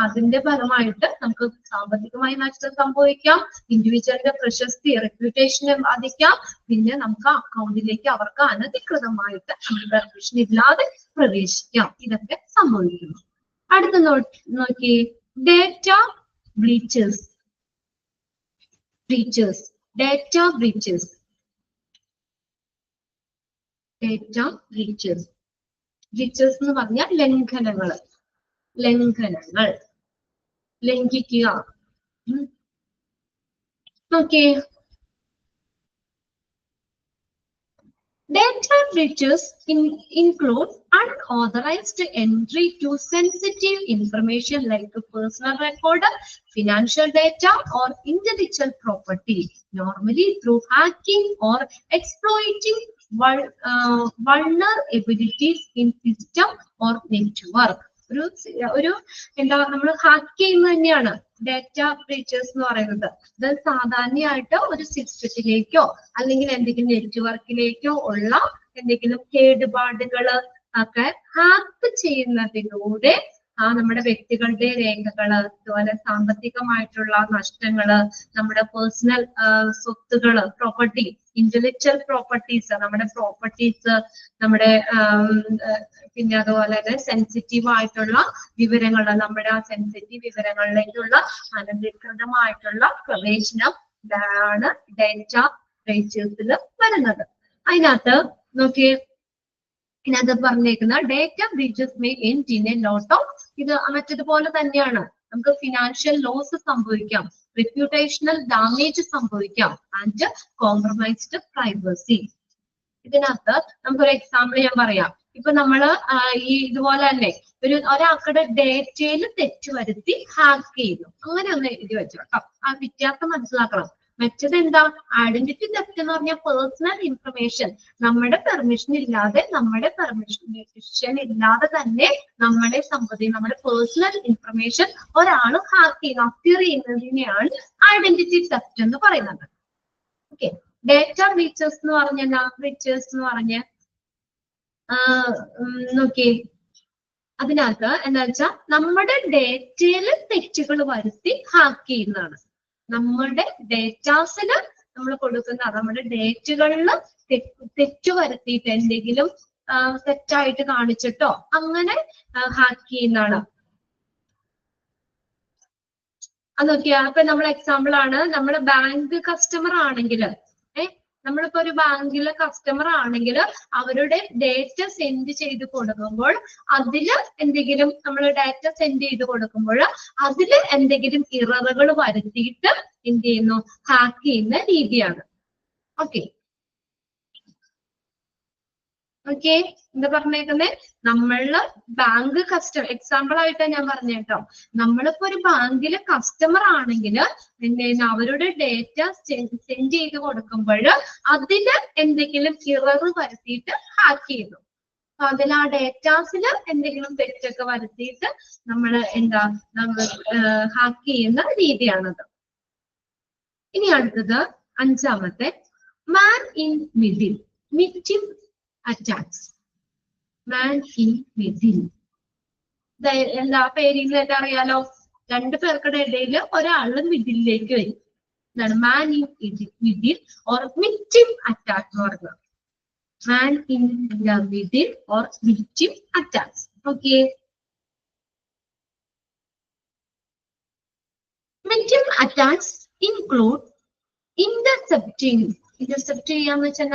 അതിന്റെ ഫലമായിട്ട് നമുക്ക് സാമ്പത്തികമായി നഷ്ടം സംഭവിക്കാം, ഇൻഡിവിജ്വലിന്റെ പ്രശസ്തി റെപ്യൂട്ടേഷനെ ബാധിക്കാം, പിന്നെ നമുക്ക് അക്കൗണ്ടിലേക്ക് അവർക്ക് അനധികൃതമായിട്ട് നമ്മുടെ പെർമിഷൻ ഇല്ലാതെ പ്രവേശിക്കാം. ഇതൊക്കെ സംഭവിക്കുന്നു. അടുത്ത നോക്കി, ഡേറ്റ ബ്രീച്ചസ്. ഡേറ്റ ബ്രീച്ചസ് എന്ന് പറഞ്ഞാൽ ലംഘനങ്ങൾ, ലംഘിക്കുക. Okay, data breaches include unauthorized entry to sensitive information like personal record, financial data, or intellectual property, normally through hacking or exploiting vulnerabilities in system or network. ഒരു എന്താ, നമ്മൾ ഹാക്ക് ചെയ്യുന്നത് തന്നെയാണ് ഡേറ്റ ബ്രീച്ചസ് എന്ന് പറയുന്നത്. ഇത് സാധാരണയായിട്ട് ഒരു സിസ്റ്റത്തിലേക്കോ അല്ലെങ്കിൽ എന്തെങ്കിലും നെറ്റ്വർക്കിലേക്കോ ഉള്ള എന്തെങ്കിലും കേടുപാടുകൾ ഒക്കെ ഹാക്ക് ചെയ്യുന്നതിലൂടെ നമ്മുടെ വ്യക്തികളുടെ രേഖകള്, അതുപോലെ സാമ്പത്തികമായിട്ടുള്ള നഷ്ടങ്ങള്, നമ്മുടെ പേഴ്സണൽ സ്വത്തുകള്, പ്രോപ്പർട്ടി, ഇന്റലക്ച്വൽ പ്രോപ്പർട്ടീസ്, നമ്മുടെ പ്രോപ്പർട്ടീസ്, നമ്മുടെ പിന്നെ അതുപോലെ തന്നെ സെൻസിറ്റീവ് ആയിട്ടുള്ള വിവരങ്ങൾ, നമ്മുടെ ആ സെൻസിറ്റീവ് വിവരങ്ങളിലേക്കുള്ള അനധികൃതമായിട്ടുള്ള പ്രവേശനം ആണ് ഡേറ്റ ബ്രീച്ചസിൽ വരുന്നത്. അതിനകത്ത് നോക്കിയേ, ഇതിനകത്ത് പറഞ്ഞേക്കുന്ന data breaches may end in a lot of, ഇത് മറ്റതുപോലെ തന്നെയാണ്, നമുക്ക് ഫിനാൻഷ്യൽ ലോസ് സംഭവിക്കാം, റെപ്യൂട്ടേഷണൽ ഡാമേജ് സംഭവിക്കാം, ആൻഡ് കോംപ്രമൈസ്ഡ് പ്രൈവസി. ഇതിനകത്ത് നമുക്കൊരു എക്സാമ്പിൾ ഞാൻ പറയാം. ഇപ്പൊ നമ്മള് ഈ ഇതുപോലെ തന്നെ ഒരാൾക്കുടെ ഡേറ്റയിൽ തെറ്റ് വരുത്തി ഹാക്ക് ചെയ്തു, അങ്ങനെ ഒന്ന് എഴുതി വെച്ചു കേട്ടോ. ആ വ്യത്യാസം മനസ്സിലാക്കണം. മറ്റത് എന്താ? ഐഡന്റിറ്റി തെഫ്റ്റ് എന്ന് പറഞ്ഞാൽ പേഴ്സണൽ ഇൻഫർമേഷൻ നമ്മുടെ പെർമിഷൻ ഇല്ലാതെ തന്നെ നമ്മുടെ സമ്പത്തി, നമ്മുടെ പേഴ്സണൽ ഇൻഫർമേഷൻ ഒരാൾ അക്വയർ ചെയ്യുന്നതിനെയാണ് ഐഡന്റിറ്റി തെഫ്റ്റ് എന്ന് പറയുന്നത്. ഓക്കെ, ഡേറ്റ ബ്രീച്ചേഴ്സ് എന്ന് പറഞ്ഞ നോക്കിയേ, അതിനകത്ത് എന്താ വെച്ചാൽ നമ്മുടെ ഡേറ്റയിൽ തെറ്റുകൾ വരുത്തി ഹാക്ക് ചെയ്യുന്നതാണ്. നമ്മുടെ ഡേറ്റാസില് നമ്മൾ കൊടുക്കുന്ന നമ്മുടെ ഡേറ്റുകളിൽ തെറ്റ് വരുത്തിയിട്ട് എന്തെങ്കിലും തെറ്റായിട്ട് കാണിച്ചിട്ടോ അങ്ങനെ ഹാക്ക് ചെയ്യുന്നതാണ്. അത് നോക്കിയാ, അപ്പൊ നമ്മൾ എക്സാമ്പിൾ ആണ്, നമ്മുടെ ബാങ്ക് കസ്റ്റമർ ആണെങ്കിൽ, നമ്മളിപ്പോ ഒരു ബാങ്കിലെ കസ്റ്റമർ ആണെങ്കിൽ അവരുടെ ഡേറ്റ സെൻഡ് ചെയ്ത് കൊടുക്കുമ്പോൾ അതില് എന്തെങ്കിലും നമ്മൾ ഡാറ്റ സെൻഡ് ചെയ്ത് കൊടുക്കുമ്പോൾ അതില് എന്തെങ്കിലും ഇററുകൾ വരുത്തിയിട്ട് എന്ത് ചെയ്യുന്നു? ഹാക്ക് ചെയ്യുന്ന രീതിയാണ്. ഓക്കെ ഓക്കെ, എന്താ പറഞ്ഞേക്കുന്നത്? നമ്മള് ബാങ്ക് എക്സാമ്പിൾ ആയിട്ട് ഞാൻ പറഞ്ഞേട്ടോ, നമ്മളിപ്പോ ഒരു ബാങ്കിലെ കസ്റ്റമർ ആണെങ്കിൽ അവരുടെ ഡേറ്റ സെൻഡ് ചെയ്ത് കൊടുക്കുമ്പോൾ അതില് എന്തെങ്കിലും ഇറർ വരുത്തിയിട്ട് ഹാക്ക് ചെയ്തു. അതിൽ ആ ഡേറ്റാസില് എന്തെങ്കിലും തെറ്റൊക്കെ വരുത്തിയിട്ട് നമ്മൾ ഹാക്ക് ചെയ്യുന്ന രീതിയാണത്. ഇനി അടുത്തത് അഞ്ചാമത്തെ, മാൻ in middle, victim attacks. Man in middle. എന്താ പേരിൽ തന്നെ അറിയാലോ, രണ്ടു പേർക്കുടെ ഇടയിൽ ഒരാള് മിഡിലേക്ക് വരും. എന്താണ് man in middle or victim attack എന്ന് പറയുന്നത്. Man in the middle or victim attacks. Okay, victim attacks include intercepting ചെയ്യാന്ന് വെച്ചാൽ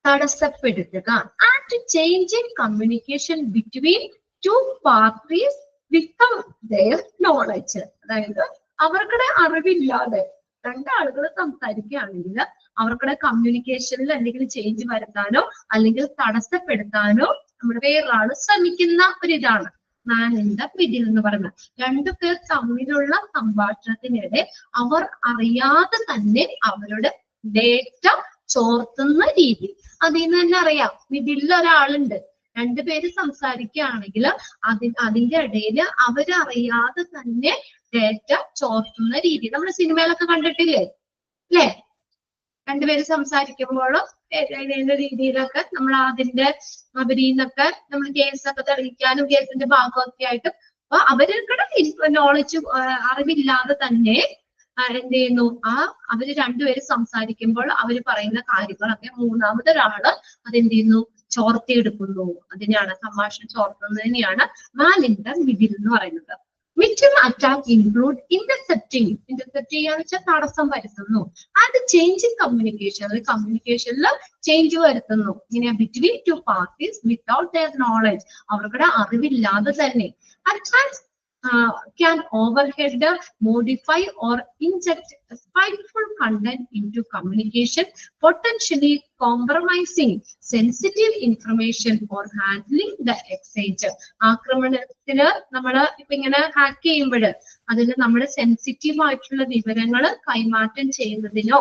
തടസ്സപ്പെടുത്തുക and changing communication between two parties without their knowledge. അതായത് അവർക്കുടെ അറിവില്ലാതെ രണ്ടാളുകൾ സംസാരിക്കുകയാണെങ്കിൽ അവർക്കുടെ കമ്മ്യൂണിക്കേഷനിൽ എന്തെങ്കിലും ചേഞ്ച് വരുത്താനോ അല്ലെങ്കിൽ തടസ്സപ്പെടുത്താനോ നമ്മുടെ വേറൊരാൾ ശ്രമിക്കുന്ന ഒരിതാണ് മാൻ ഇൻ ദ മിഡിൽ എന്ന് പറയുന്നത്. രണ്ടു പേർ തമ്മിലുള്ള സംഭാഷണത്തിനിടെ അവർ അറിയാതെ തന്നെ അവരുടെ ഡേറ്റ ചോർത്തുന്ന രീതി. അതിൽ നിന്ന് തന്നെ അറിയാം മിഡിലിൽ ഒരാളുണ്ട്, രണ്ടുപേര് സംസാരിക്കുകയാണെങ്കിൽ അതിന്റെ ഇടയിൽ അവരറിയാതെ തന്നെ ഡേറ്റ ചോർത്തുന്ന രീതി. നമ്മൾ സിനിമയിലൊക്കെ കണ്ടിട്ടില്ലേ അല്ലേ? രണ്ടുപേര് സംസാരിക്കുമ്പോഴും ഏതെങ്കിലും രീതിയിലൊക്കെ നമ്മൾ അതിന്റെ അവരിന്നൊക്കെ നമ്മൾ കേസൊക്കെ തെളിയിക്കാനും കേസിന്റെ ഭാഗമൊക്കെ ആയിട്ടും അപ്പൊ അവരുടെ നോളജ് അറിവില്ലാതെ തന്നെ എന്ത് ചെയ്യുന്നു, അവര് രണ്ടുപേരും സംസാരിക്കുമ്പോൾ അവര് പറയുന്ന കാര്യങ്ങളൊക്കെ മൂന്നാമതൊരാള് അതെന്ത് ചെയ്യുന്നു, ചോർത്തിയെടുക്കുന്നു. അതിനെയാണ് സംഭാഷണം ചോർത്തുന്നതിനെയാണ് മാൻ ഇൻ ദ മിഡിൽ എന്ന് പറയുന്നത്. വിക്ടിം അറ്റാക്ക് ഇൻക്ലൂഡ് ഇന്റർസെപ്റ്റിംഗ് ചെയ്യാന്ന് വെച്ചാൽ തടസ്സം വരുത്തുന്നു, ആൻഡ് ചേഞ്ചിങ് കമ്മ്യൂണിക്കേഷനിൽ ചേഞ്ച് വരുത്തുന്നു. ഇങ്ങനെ between two parties without their knowledge, അവരുടെ അറിവില്ലാതെ തന്നെ. Attacks can overhead, modify or inject spiteful content into communication, potentially compromising sensitive information or handling the exchange. ആക്രമണത്തിന് നമ്മള് ഇപ്പൊ ഇങ്ങനെ ഹാക്ക് ചെയ്യുമ്പോൾ അതിൽ നമ്മുടെ സെൻസിറ്റീവ് ആയിട്ടുള്ള വിവരങ്ങൾ കൈമാറ്റം ചെയ്യുന്നതിനോ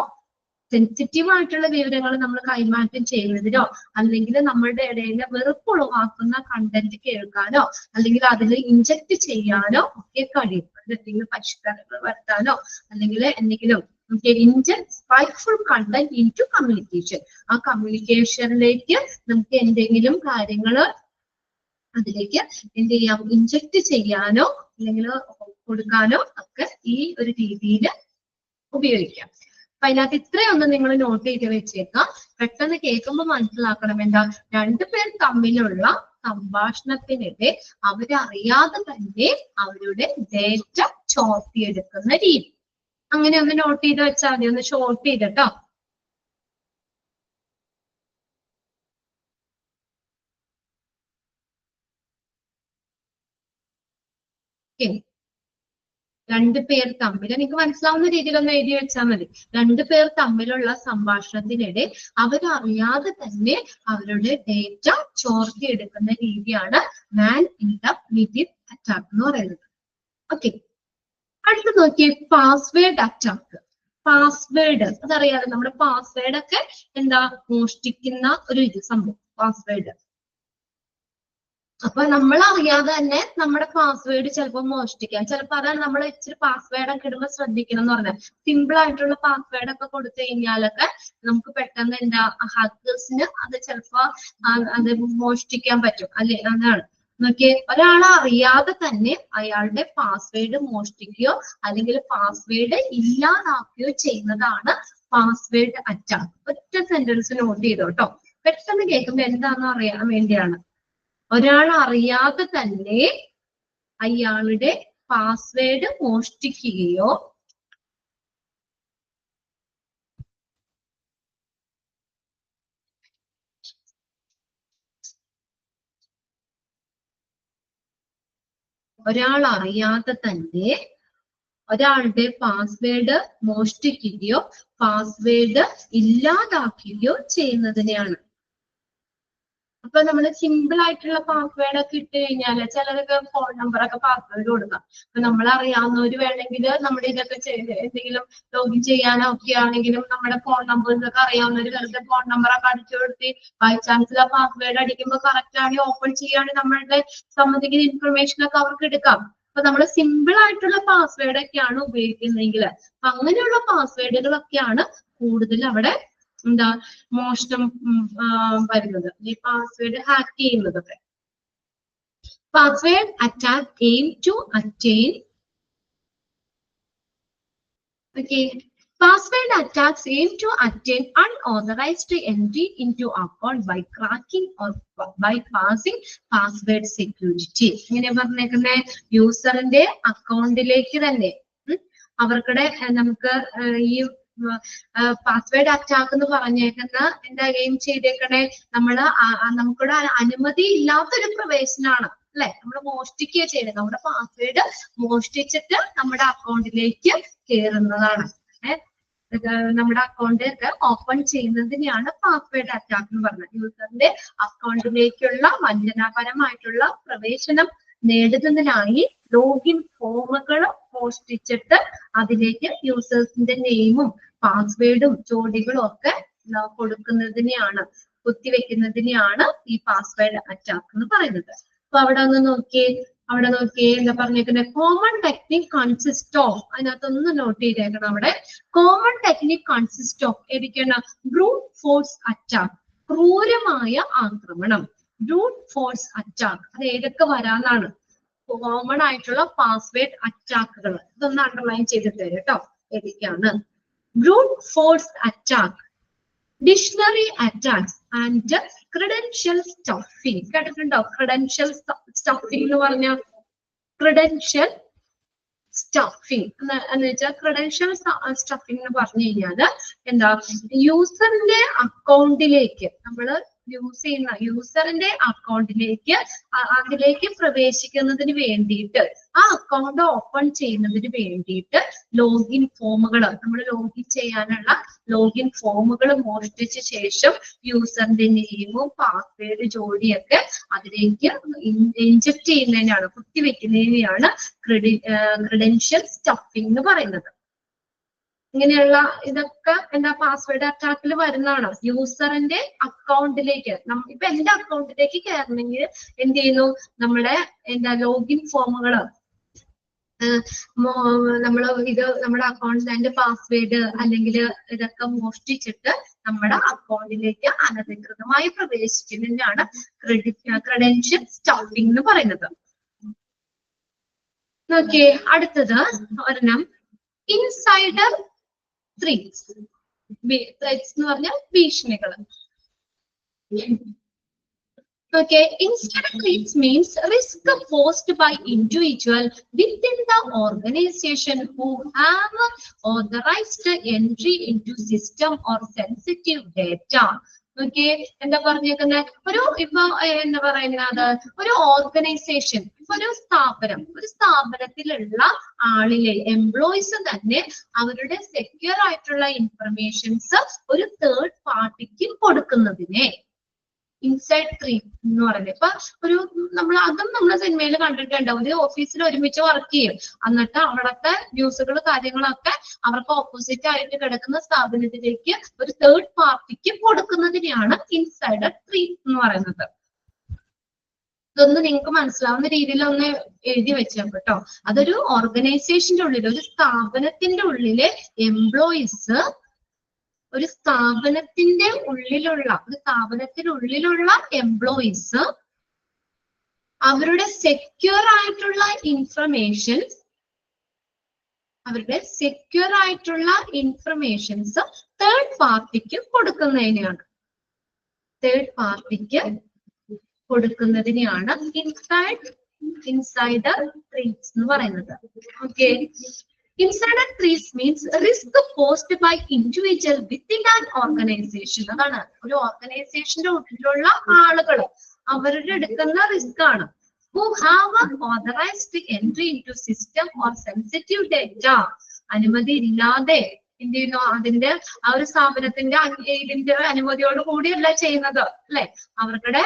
നമ്മൾ കൈമാറ്റം ചെയ്യുന്നതിനോ അല്ലെങ്കിൽ നമ്മളുടെ ഇടയിൽ വെറുപ്പ് ഉളവാക്കുന്ന കണ്ടന്റ് കേൾക്കാനോ അല്ലെങ്കിൽ അതിൽ ഇൻജക്ട് ചെയ്യാനോ ഒക്കെ കഴിയും. എന്തെങ്കിലും പരിഷ്കാരങ്ങൾ വരുത്താനോ അല്ലെങ്കിൽ എന്തെങ്കിലും inject spiteful content into communication, ആ കമ്മ്യൂണിക്കേഷനിലേക്ക് നമുക്ക് എന്തെങ്കിലും കാര്യങ്ങൾ അതിലേക്ക് എന്ത് ചെയ്യാം, ഇൻജക്ട് ചെയ്യാനോ അല്ലെങ്കിൽ കൊടുക്കാനോ ഒക്കെ ഈ ഒരു രീതിയിൽ ഉപയോഗിക്കാം. അപ്പൊ അതിനകത്ത് ഇത്രയൊന്നും നിങ്ങൾ നോട്ട് ചെയ്ത് വെച്ചേക്കാം. പെട്ടെന്ന് കേൾക്കുമ്പോൾ മനസ്സിലാക്കണം എന്താ, രണ്ടുപേർ തമ്മിലുള്ള സംഭാഷണത്തിനിടെ അവരറിയാതെ തന്നെ അവരുടെ ഡേറ്റ ചോർത്തിയെടുക്കുന്ന രീതി. അങ്ങനെ ഒന്ന് നോട്ട് ചെയ്ത് വെച്ചാൽ മതി, ഒന്ന് ഷോർട്ട് ചെയ്തിട്ടോ. രണ്ടു പേർ തമ്മിൽ നിങ്ങൾക്ക് മനസ്സിലാവുന്ന രീതിയിൽ ഒന്ന് എഴുതി വെച്ചാൽ മതി. രണ്ടു പേർ തമ്മിലുള്ള സംഭാഷണത്തിനിടെ അവരറിയാതെ തന്നെ അവരുടെ ഡേറ്റ ചോർത്തിയെടുക്കുന്ന രീതിയാണ് മാൻ ഇൻ ദ മിഡിൽ അറ്റാക്ക് എന്ന് പറയുന്നത്. ഓക്കെ, അടുത്ത് നോക്കിയേ പാസ്വേഡ് അറ്റാക്ക്. പാസ്വേഡ് അതറിയാതെ നമ്മുടെ പാസ്വേഡ് ഒക്കെ എന്താ മോഷ്ടിക്കുന്ന ഒരു സംഭവം പാസ്വേഡ്. അപ്പൊ നമ്മൾ അറിയാതെ തന്നെ നമ്മുടെ പാസ്വേഡ് ചിലപ്പോൾ മോഷ്ടിക്കാം. ചിലപ്പോൾ അതാണ് നമ്മൾ ഇച്ചിരി പാസ്വേഡ് ഒക്കെ ഇടുമ്പോൾ ശ്രദ്ധിക്കണം എന്ന് പറഞ്ഞാൽ സിമ്പിൾ ആയിട്ടുള്ള പാസ്വേഡ് ഒക്കെ കൊടുത്തു കഴിഞ്ഞാലൊക്കെ നമുക്ക് പെട്ടെന്ന് എന്താ ഹാക്കേഴ്സിന് അത് ചിലപ്പോ അത് മോഷ്ടിക്കാൻ പറ്റും അല്ലെ. അതാണ് നോക്കിയേ, ഒരാളെ അറിയാതെ തന്നെ അയാളുടെ പാസ്വേഡ് മോഷ്ടിക്കുകയോ അല്ലെങ്കിൽ പാസ്വേഡ് ഇല്ലാതാക്കുകയോ ചെയ്യുന്നതാണ് പാസ്വേഡ് അറ്റാക്ക്. ഒറ്റ സെന്റൻസ് നോട്ട് ചെയ്തോ കേട്ടോ. പെട്ടെന്ന് കേൾക്കുമ്പോൾ എന്താണെന്ന് അറിയാൻ വേണ്ടിയാണ്. ഒരാൾ അറിയാതെ തന്നെ അയാളുടെ പാസ്വേഡ് മോഷ്ടിക്കുകയോ ഒരാളുടെ പാസ്വേഡ് മോഷ്ടിക്കുകയോ പാസ്വേഡ് ഇല്ലാതാക്കുകയോ ചെയ്യുന്നതിനെയാണ്. അപ്പൊ നമ്മൾ സിമ്പിൾ ആയിട്ടുള്ള പാസ്വേഡ് ഒക്കെ ഇട്ട് കഴിഞ്ഞാല് ചിലരൊക്കെ ഫോൺ നമ്പർ ഒക്കെ പാസ്വേഡ് കൊടുക്കാം. അപ്പൊ നമ്മൾ അറിയാവുന്നവര് വേണമെങ്കിൽ നമ്മുടെ ഇതൊക്കെ എന്തെങ്കിലും ലോഗിൻ ചെയ്യാനോ ഒക്കെ ആണെങ്കിലും നമ്മുടെ ഫോൺ നമ്പേഴ്സ് ഒക്കെ അറിയാവുന്നവര് വെറുതെ ഫോൺ നമ്പർ ഒക്കെ അടിച്ചു കൊടുത്ത് ബൈ ചാൻസിൽ ആ പാസ്വേഡ് അടിക്കുമ്പോൾ കറക്റ്റ് ആണെങ്കിൽ ഓപ്പൺ ചെയ്യുകയാണെങ്കിൽ നമ്മളുടെ സംബന്ധിക്കുന്ന ഇൻഫർമേഷൻ ഒക്കെ അവർക്ക് എടുക്കാം. അപ്പൊ നമ്മൾ സിമ്പിൾ ആയിട്ടുള്ള പാസ്വേഡ് ഒക്കെയാണ് ഉപയോഗിക്കുന്നതെങ്കിൽ അങ്ങനെയുള്ള പാസ്വേഡുകളൊക്കെയാണ് കൂടുതൽ അവിടെ എന്താ മോഷണം വരുന്നത്, ഈ പാസ്വേഡ് ഹാക്ക് ചെയ്യുന്നതൊക്കെ. Password attack aim to attain password attacks aim to attain unauthorized entry into account by cracking or bypassing password security. ഇങ്ങനെ പറഞ്ഞേക്കുന്ന യൂസറിന്റെ അക്കൗണ്ടിലേക്ക് തന്നെ അവർക്കിടെ നമുക്ക് ഈ പാസ്വേഡ് അറ്റാക്ക് എന്ന് പറഞ്ഞേക്കുന്ന എന്താ എയിം ചെയ്തേക്കണേ നമുക്കിവിടെ അനുമതി ഇല്ലാത്തൊരു പ്രവേശനമാണ് അല്ലെ. നമ്മൾ മോഷ്ടിക്കുക ചെയ്യുന്നത്, നമ്മുടെ പാസ്വേഡ് മോഷ്ടിച്ചിട്ട് നമ്മുടെ അക്കൗണ്ടിലേക്ക് കയറുന്നതാണ്. നമ്മുടെ അക്കൗണ്ട് ഒക്കെ ഓപ്പൺ ചെയ്യുന്നതിനെയാണ് പാസ്വേഡ് അറ്റാക്ക് എന്ന് പറഞ്ഞത്. യൂസറിന്റെ അക്കൗണ്ടിലേക്കുള്ള വഞ്ചനാപരമായിട്ടുള്ള പ്രവേശനം നേടുന്നതിനായി ലോഗിൻ ഫോമുകൾ മോഷ്ടിച്ചിട്ട് അതിലേക്ക് യൂസേഴ്സിന്റെ നെയിമും പാസ്വേഡും ജോഡികളും ഒക്കെ കൊടുക്കുന്നതിനെയാണ്, കുത്തിവെക്കുന്നതിനെയാണ് ഈ പാസ്വേഡ് അറ്റാക്ക് എന്ന് പറയുന്നത്. അപ്പൊ അവിടെ നോക്കിയേ എന്താ പറഞ്ഞേക്കുന്നത്, കോമൺ ടെക്നിക് കൺസിസ്റ്റ് ഓഫ്, അതിനകത്തൊന്ന് നോട്ട് ചെയ്തേക്കണം. അവിടെ കോമൺ ടെക്നിക് കൺസിസ്റ്റ് ഓഫ് ഏതൊക്കെയാണ്? ബ്രൂട്ട് ഫോഴ്സ് അറ്റാക്ക്, ക്രൂരമായ ആക്രമണം. ബ്രൂട്ട് ഫോഴ്സ് അറ്റാക്ക് അത് ഏതൊക്കെ വരാന്നാണ്? കോമൺ ആയിട്ടുള്ള പാസ്വേഡ് അറ്റാക്കുകൾ. ഇതൊന്ന് അണ്ടർലൈൻ ചെയ്തിട്ട് തരും കേട്ടോ, ഏതൊക്കെയാണ്? Brute force attack, dictionary attacks and credential stuffing. കേട്ടിട്ടുണ്ടോ? ക്രെഡൻഷ്യൽ സ്റ്റഫിംഗ് എന്ന് പറഞ്ഞാൽ ക്രെഡൻഷ്യൽ സ്റ്റഫിംഗ് എന്ന് വെച്ചാൽ ക്രെഡൻഷ്യൽ സ്റ്റഫിംഗ് എന്ന് പറഞ്ഞു കഴിഞ്ഞാല് എന്താ, യൂസറിന്റെ അക്കൗണ്ടിലേക്ക് നമ്മൾ യൂസ് ചെയ്യുന്ന യൂസറിന്റെ അക്കൗണ്ടിലേക്ക് അതിലേക്ക് പ്രവേശിക്കുന്നതിന് വേണ്ടിയിട്ട്, ആ അക്കൗണ്ട് ഓപ്പൺ ചെയ്യുന്നതിന് വേണ്ടിയിട്ട് ലോഗിൻ ഫോമുകൾ, നമ്മൾ ലോഗിൻ ചെയ്യാനുള്ള ലോഗിൻ ഫോമുകൾ മോഷ്ടിച്ച ശേഷം യൂസറിന്റെ നെയിമും പാസ്വേഡ് ജോഡിയൊക്കെ അതിലേക്ക് ഇൻജക്ട് ചെയ്യുന്നതിനാണ്, കുത്തിവെക്കുന്നതിനെയാണ് ക്രെഡൻഷ്യൽ സ്റ്റഫിംഗ് എന്ന് പറയുന്നത്. ഇങ്ങനെയുള്ള ഇതൊക്കെ എന്താ പാസ്വേഡ് അറ്റാക്കിൽ വരുന്നതാണ്. യൂസറിന്റെ അക്കൗണ്ടിലേക്ക് ഇപ്പൊ എന്റെ അക്കൗണ്ടിലേക്ക് കയറണമെങ്കിൽ എന്ത് ചെയ്യുന്നു, നമ്മുടെ എന്താ ലോഗിൻ ഫോമുകള് നമ്മുടെ അക്കൗണ്ടിൽ അതിന്റെ പാസ്വേഡ് അല്ലെങ്കിൽ ഇതൊക്കെ മോഷ്ടിച്ചിട്ട് നമ്മുടെ അക്കൗണ്ടിലേക്ക് അനധികൃതമായി പ്രവേശിക്കുന്നതിനാണ് ക്രെഡൻഷ്യൽ സ്റ്റഫിംഗ് എന്ന് പറയുന്നത്. നോക്കിയേ, അടുത്തത് ഒരെണ്ണം ഇൻസൈഡർ ത്രെറ്റ്സ്. ത്രെറ്റ്സ് എന്ന് പറഞ്ഞാൽ ഭീഷണികൾ. Okay, insider threats means risk posed by individual within the organization who have authorized entry into system or sensitive data. Okay, എന്താ പറഞ്ഞേക്കുന്നത്, ഇപ്പൊ എന്താ പറയുന്നത്, ഒരു ഓർഗനൈസേഷൻ, ഒരു സ്ഥാപനത്തിലുള്ള ആളിലെ എംപ്ലോയീസ് തന്നെ അവരുടെ സെക്യൂർ ആയിട്ടുള്ള ഇൻഫർമേഷൻസ് ഒരു തേർഡ് പാർട്ടിക്ക് കൊടുക്കുന്നതിനെ ഇൻസൈഡ് ത്രീ എന്ന് പറയുന്നത്. ഇപ്പൊ ഒരു നമ്മൾ സിനിമയിൽ കണ്ടിട്ടുണ്ട്, ഒരു ഓഫീസിൽ ഒരുമിച്ച് വർക്ക് ചെയ്യും, എന്നിട്ട് അവിടുത്തെ ന്യൂസുകൾ കാര്യങ്ങളൊക്കെ അവർക്ക് ഓപ്പോസിറ്റ് ആയിട്ട് കിടക്കുന്ന സ്ഥാപനത്തിലേക്ക് ഒരു തേർഡ് പാർട്ടിക്ക് കൊടുക്കുന്നതിനെയാണ് ഇൻസൈഡർ ത്രീ എന്ന് പറയുന്നത്. ഇതൊന്ന് നിങ്ങൾക്ക് മനസ്സിലാവുന്ന രീതിയിൽ ഒന്ന് എഴുതി വെച്ചാൽ കേട്ടോ. അതൊരു ഓർഗനൈസേഷന്റെ ഉള്ളിൽ, ഒരു സ്ഥാപനത്തിന്റെ ഉള്ളിലെ എംപ്ലോയീസ്, ഒരു സ്ഥാപനത്തിനുള്ളിലുള്ള എംപ്ലോയീസ് അവരുടെ സെക്യൂർ ആയിട്ടുള്ള ഇൻഫർമേഷൻസ് തേർഡ് പാർട്ടിക്ക് കൊടുക്കുന്നതിനെയാണ് ഇൻസൈഡർ ത്രീസ് എന്ന് പറയുന്നത്. Okay, insider threats means risk post by individual within an organisation. അതാണ് ഒരു ഓർഗനൈസേഷന്റെ ഉള്ളിലുള്ള ആളുകൾ അവരുടെ എടുക്കുന്ന റിസ്ക് ആണ്. who have authorized entry into system or sensitive data. അനുമതി ഇല്ലാതെ എന്ത് ചെയ്യുന്നു, അതിന്റെ ആ ഒരു സ്ഥാപനത്തിന്റെ ഇതിന്റെ അനുമതിയോട് കൂടിയല്ല ചെയ്യുന്നത് അല്ലെ, അവർക്കിടെ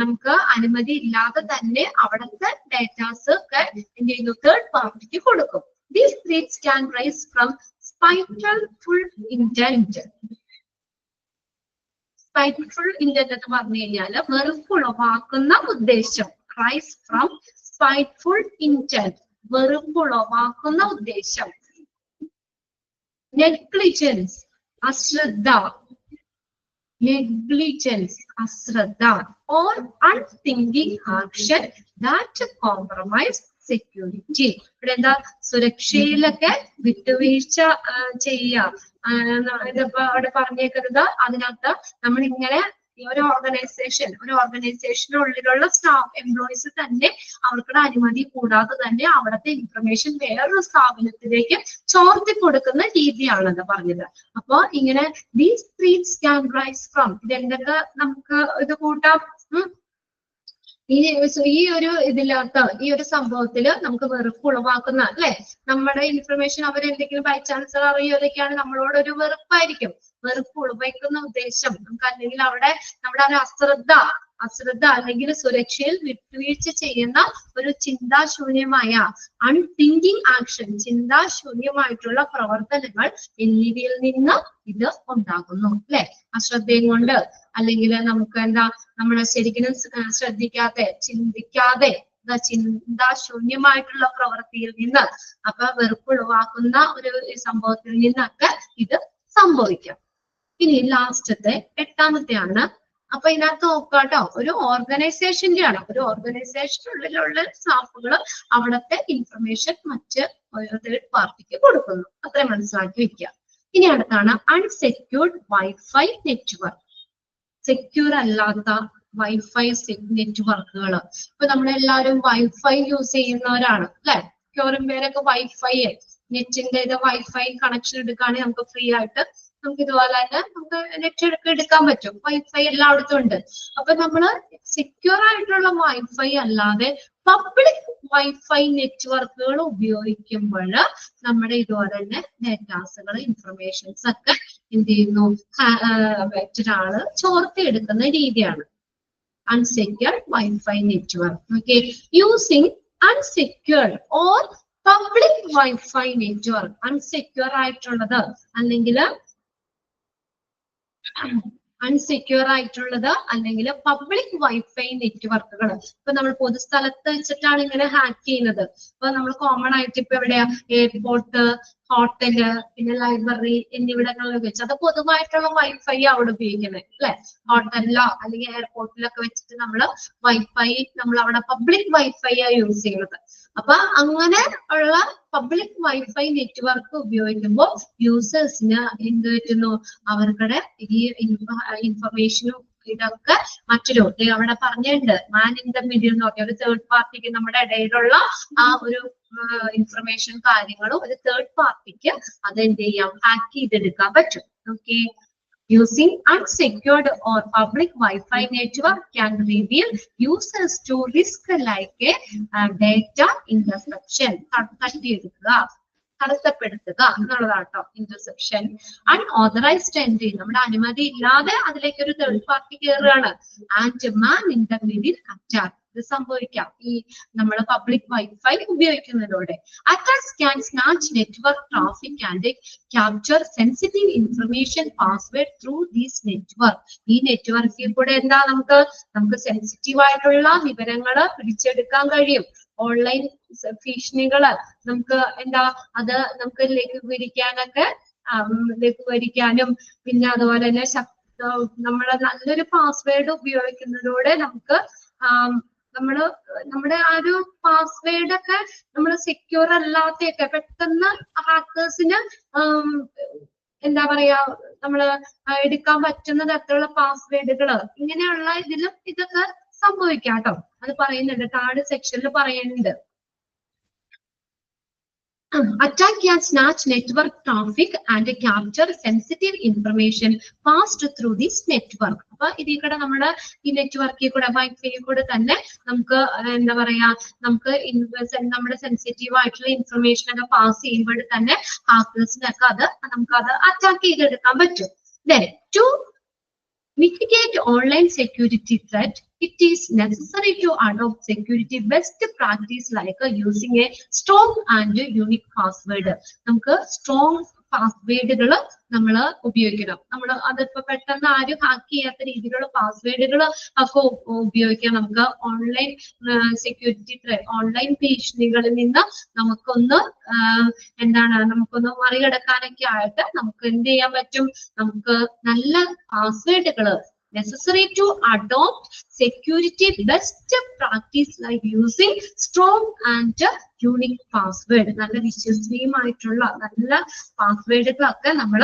നമുക്ക് അനുമതി ഇല്ലാതെ തന്നെ അവിടുത്തെ ഡേറ്റാസ് ഒക്കെ എന്ത് ചെയ്യുന്നു, തേർഡ് പാർട്ടിക്ക് കൊടുക്കും. These threats can rise from spiteful intent. Spiteful intent എന്ന് പറഞ്ഞു കഴിഞ്ഞാൽ വെറുപ്പുളവാക്കുന്ന ഉദ്ദേശം. Rise from spiteful intent, വെറുപ്പുളവാക്കുന്ന ഉദ്ദേശം. Negligence, അശ്രദ്ധ. or unthinking action that compromise security. ഇവിടെ എന്താ, സുരക്ഷയിലൊക്കെ വിട്ടുവീഴ്ച ചെയ്യുക. ഇതിപ്പോ അവിടെ പറഞ്ഞേക്കുന്നത് അതിനകത്ത് നമ്മൾ ഇങ്ങനെ ഒരു ഓർഗനൈസേഷനുള്ളിലുള്ള സ്റ്റാഫ് എംപ്ലോയീസ് തന്നെ അവർക്കുടെ അനുമതി കൂടാതെ തന്നെ അവിടുത്തെ ഇൻഫർമേഷൻ വേറൊരു സ്ഥാപനത്തിലേക്ക് ചോർത്തി കൊടുക്കുന്ന രീതിയാണത് പറഞ്ഞത്. അപ്പൊ ഇങ്ങനെ ദീസ് ത്രീറ്റ്സ് ക്യാൻ റൈസ് ഫ്രം, ഇതെന്തൊക്കെ നമുക്ക് ഇത് കൂട്ടാം. ഈ ഒരു ഇതിനകത്ത് ഈ ഒരു സംഭവത്തില് നമുക്ക് വെറുപ്പ് ഉളവാക്കുന്ന അല്ലെ, നമ്മുടെ ഇൻഫർമേഷൻ അവരെന്തെങ്കിലും ബൈ ചാൻസ് അറിയുകയൊക്കെയാണ് നമ്മളോട് ഒരു വെറുപ്പായിരിക്കും. വെറുപ്പ് ഉളവാക്കുന്ന ഉദ്ദേശം നമുക്ക്, അല്ലെങ്കിൽ അവിടെ നമ്മുടെ ഒരു അശ്രദ്ധ അല്ലെങ്കിൽ സുരക്ഷയിൽ വിട്ടുവീഴ്ച ചെയ്യുന്ന ഒരു ചിന്താശൂന്യമായ അൺതിങ്കിങ് ആക്ഷൻ, ചിന്താശൂന്യമായിട്ടുള്ള പ്രവർത്തനങ്ങൾ എന്നിവയിൽ നിന്ന് ഇത് ഉണ്ടാകുന്നു അല്ലെ. അശ്രദ്ധയും കൊണ്ട് അല്ലെങ്കിൽ നമുക്ക് എന്താ, നമ്മളെ ശരിക്കും ശ്രദ്ധിക്കാതെ ചിന്തിക്കാതെ ചിന്താശൂന്യമായിട്ടുള്ള പ്രവൃത്തിയിൽ നിന്ന്, അപ്പൊ വെറുപ്പുളവാക്കുന്ന ഒരു സംഭവത്തിൽ നിന്നൊക്കെ ഇത് സംഭവിക്കാം. ഇനി ലാസ്റ്റത്തെ 8ാമത്തെയാണ്. അപ്പൊ ഇതിനകത്ത് നോക്കാട്ടോ, ഒരു ഓർഗനൈസേഷന്റെ ആണ്, ഒരു ഓർഗനൈസേഷനുള്ളിലുള്ള സ്റ്റാഫുകൾ അവിടുത്തെ ഇൻഫർമേഷൻ മറ്റ് തേർഡ് പാർട്ടിക്ക് കൊടുക്കുന്നു. അത്രയും മനസ്സിലാക്കി വെക്കുക. ഇനി അടുത്താണ് അൺസെക്യൂർഡ് വൈഫൈ നെറ്റ്വർക്ക്. സെക്യൂർ അല്ലാത്ത വൈഫൈ നെറ്റ്വർക്കുകൾ. ഇപ്പൊ നമ്മളെല്ലാവരും വൈഫൈ യൂസ് ചെയ്യുന്നവരാണ് അല്ലെ. മിക്കവാറും പേരൊക്കെ വൈഫൈ നെറ്റിന്റെ ഇത് വൈഫൈ കണക്ഷൻ എടുക്കുകയാണെങ്കിൽ നമുക്ക് ഫ്രീ ആയിട്ട് നമുക്ക് ഇതുപോലെ തന്നെ നമുക്ക് നെറ്റ് എടുക്കാൻ പറ്റും. വൈഫൈ എല്ലായിടത്തും ഉണ്ട്. അപ്പൊ നമ്മള് സെക്യൂർ ആയിട്ടുള്ള വൈഫൈ അല്ലാതെ പബ്ലിക് വൈഫൈ നെറ്റ്വർക്കുകൾ ഉപയോഗിക്കുമ്പോൾ നമ്മുടെ ഇതുപോലെ തന്നെ ഡേറ്റാസുകൾ ഇൻഫർമേഷൻസ് ഒക്കെ എന്ത് ചെയ്യുന്നു, മറ്റൊരാള് ചോർത്തിയെടുക്കുന്ന രീതിയാണ് unsecured wifi network. Okay, using unsecured or public wifi network. Unsecure ആയിട്ടുള്ളത് അല്ലെങ്കിൽ അല്ലെങ്കിൽ പബ്ലിക് വൈഫൈ നെറ്റ്വർക്കുകൾ. ഇപ്പൊ നമ്മൾ പൊതുസ്ഥലത്ത് വെച്ചിട്ടാണ് ഇങ്ങനെ ഹാക്ക് ചെയ്യുന്നത്. ഇപ്പൊ നമ്മൾ കോമൺ ആയിട്ട് ഇപ്പൊ എവിടെയാ, എയർപോർട്ട്, ഹോട്ടല്, പിന്നെ ലൈബ്രറി എന്നിവിടങ്ങളിൽ വെച്ച് അത് പൊതുവായിട്ടുള്ള വൈഫൈ അവിടെ ഉപയോഗിക്കുന്നത് അല്ലെ. ഹോട്ടലിലോ അല്ലെങ്കിൽ എയർപോർട്ടിലൊക്കെ വെച്ചിട്ട് നമ്മൾ വൈഫൈ നമ്മൾ അവിടെ പബ്ലിക് വൈഫൈ ആ യൂസ് ചെയ്യുന്നത്. അപ്പൊ അങ്ങനെ ഉള്ള പബ്ലിക് വൈഫൈ നെറ്റ്വർക്ക് ഉപയോഗിക്കുമ്പോൾ യൂസേഴ്സിന് എന്ത് പറ്റുന്നു, അവർക്കുടെ ഈ ഇൻഫർമേഷനും ഇതൊക്കെ മറ്റൊരു അവിടെ പറഞ്ഞിട്ടുണ്ട്, മാൻ ഇൻ ദ മിഡിൽ എന്ന് പറഞ്ഞ ഒരു തേർഡ് പാർട്ടിക്ക് നമ്മുടെ ഇടയിലുള്ള ആ ഒരു ഇൻഫർമേഷൻ കാര്യങ്ങളും ഒരു തേർഡ് പാർട്ടിക്ക് അത് എന്ത് ചെയ്യാം, ഹാക്ക് ചെയ്തെടുക്കാൻ പറ്റും. Okay, using unsecured or public Wi-Fi network can reveal users to risk like a data interception. തട്ടിയെടുക്കുക തടസ്സപ്പെടുത്തുക എന്നുള്ളതാണ് കേട്ടോ. ഇന്റർസെപ്ഷൻ. അൺഓതറൈസ്ഡ് എൻട്രി, നമ്മുടെ അനുമതി ഇല്ലാതെ അതിലേക്ക് ഒരു തേർഡ് പാർട്ടി കയറുകയാണ്. And man in the middle attack, ഇത് സംഭവിക്കാം ഈ നമ്മൾ പബ്ലിക് വൈഫൈ ഉപയോഗിക്കുന്നതിലൂടെ. Attacks can snatch network traffic and capture sensitive information password through these network. ഈ നെറ്റ്വർക്കിൽ കൂടെ എന്താ നമുക്ക് സെൻസിറ്റീവ് ആയിട്ടുള്ള വിവരങ്ങള് പിടിച്ചെടുക്കാൻ കഴിയും. ഓൺലൈൻ ഭീഷണികള് നമുക്ക് എന്താ അത് നമുക്ക് ലഘൂകരിക്കാനും പിന്നെ അതുപോലെ തന്നെ നമ്മളെ നല്ലൊരു പാസ്വേഡ് ഉപയോഗിക്കുന്നതിലൂടെ നമുക്ക് നമ്മുടെ ആ ഒരു പാസ്വേഡ് ഒക്കെ നമ്മൾ സെക്യൂർ അല്ലാത്തൊക്കെ പെട്ടെന്ന് ഹാക്കേഴ്സിന് എന്താ പറയാ നമ്മള് എടുക്കാൻ പറ്റുന്ന തരത്തിലുള്ള പാസ്വേഡുകള് ഇങ്ങനെയുള്ള ഇതിലും ഇതൊക്കെ സംഭവിക്കാം കേട്ടോ. അത് പറയുന്നുണ്ട്, താഴെ സെക്ഷനിൽ പറയുന്നുണ്ട്. Attack can snatch network traffic and capture sensitive information passed through this network. അപ്പൊ ഇതിൽ കൂടെ നമ്മുടെ ഈ നെറ്റ്വർക്കിൽ കൂടെ വൈഫൈയിൽ കൂടെ തന്നെ നമുക്ക് എന്താ പറയാ നമുക്ക് നമ്മുടെ സെൻസിറ്റീവ് ആയിട്ടുള്ള ഇൻഫർമേഷൻ ഒക്കെ പാസ് ചെയ്യുമ്പോൾ തന്നെ ഹാക്കേഴ്സിനൊക്കെ നമുക്കത് അറ്റാക്ക് ചെയ്തെടുക്കാൻ പറ്റും. Then to mitigate online security threat, it is necessary to adopt security best practice like using a strong and unique password. നമുക്ക് strong പാസ്വേഡുകൾ നമ്മൾ ഉപയോഗിക്കണം. അതിപ്പോ പെട്ടെന്ന് ആരും ഹാക്ക് ചെയ്യാത്ത രീതിയിലുള്ള പാസ്വേഡുകൾ ഒക്കെ ഉപയോഗിക്കാം. നമുക്ക് ഓൺലൈൻ സെക്യൂരിറ്റി ഓൺലൈൻ ഭീഷണികളിൽ നിന്ന് നമുക്കൊന്ന് മറികടക്കാനൊക്കെ ആയിട്ട് നമുക്ക് എന്ത് ചെയ്യാൻ പറ്റും, നമുക്ക് നല്ല പാസ്വേഡുകൾ necessary to adopt security best practice like using strong and unique password. നല്ല വിശ്വസനീയമായിട്ടുള്ള നല്ല പാസ്വേഡുകളൊക്കെ നമ്മൾ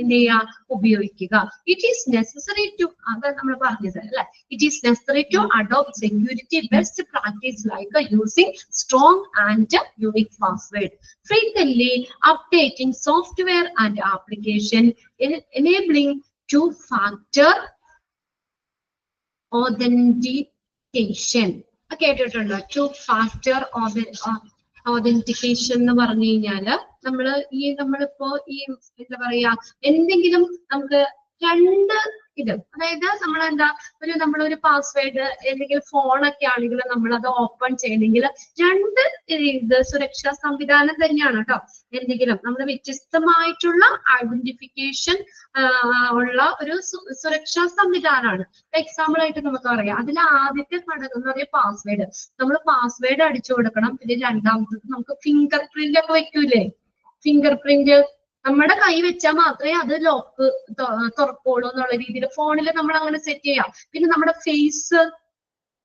എന്ത് ചെയ്യാ ഉപയോഗിക്കുക. ഇറ്റ് ഈസ് നെസസറി ടു അത് നമ്മൾ പറഞ്ഞത് അല്ലെ. It is necessary to adopt security best practice like using strong and unique password. Frequently updating software and application enabling two-factor authentication. കേട്ടിട്ടുണ്ടോ? two-factor authentication എന്ന് പറഞ്ഞു കഴിഞ്ഞാല് നമ്മളിപ്പോ ഈ എന്താ പറയാ എന്തെങ്കിലും നമുക്ക് രണ്ട് അതായത് നമ്മളൊരു പാസ്വേഡ് എന്തെങ്കിലും ഫോണൊക്കെ ആണെങ്കിൽ നമ്മളത് ഓപ്പൺ ചെയ്യണമെങ്കിൽ രണ്ട് സുരക്ഷാ സംവിധാനം തന്നെയാണ് കേട്ടോ. എന്തെങ്കിലും നമ്മൾ വ്യത്യസ്തമായിട്ടുള്ള ഐഡന്റിഫിക്കേഷൻ ഉള്ള ഒരു സുരക്ഷാ സംവിധാനമാണ്. എക്സാമ്പിൾ ആയിട്ട് നമുക്ക് പറയാം, അതിൽ ആദ്യത്തെ ഘടകം എന്ന് പറയുക പാസ്വേഡ്. നമ്മൾ പാസ്വേഡ് അടിച്ചു കൊടുക്കണം. പിന്നെ രണ്ടാമത്തത് നമുക്ക് ഫിംഗർ പ്രിന്റ് ഒക്കെ വെക്കൂലേ, ഫിംഗർ പ്രിന്റ് നമ്മുടെ കൈ വെച്ചാൽ മാത്രമേ അത് ലോക്ക് തുറക്കുള്ളൂ എന്നുള്ള രീതിയിൽ ഫോണിൽ നമ്മൾ അങ്ങനെ സെറ്റ് ചെയ്യാം. പിന്നെ നമ്മുടെ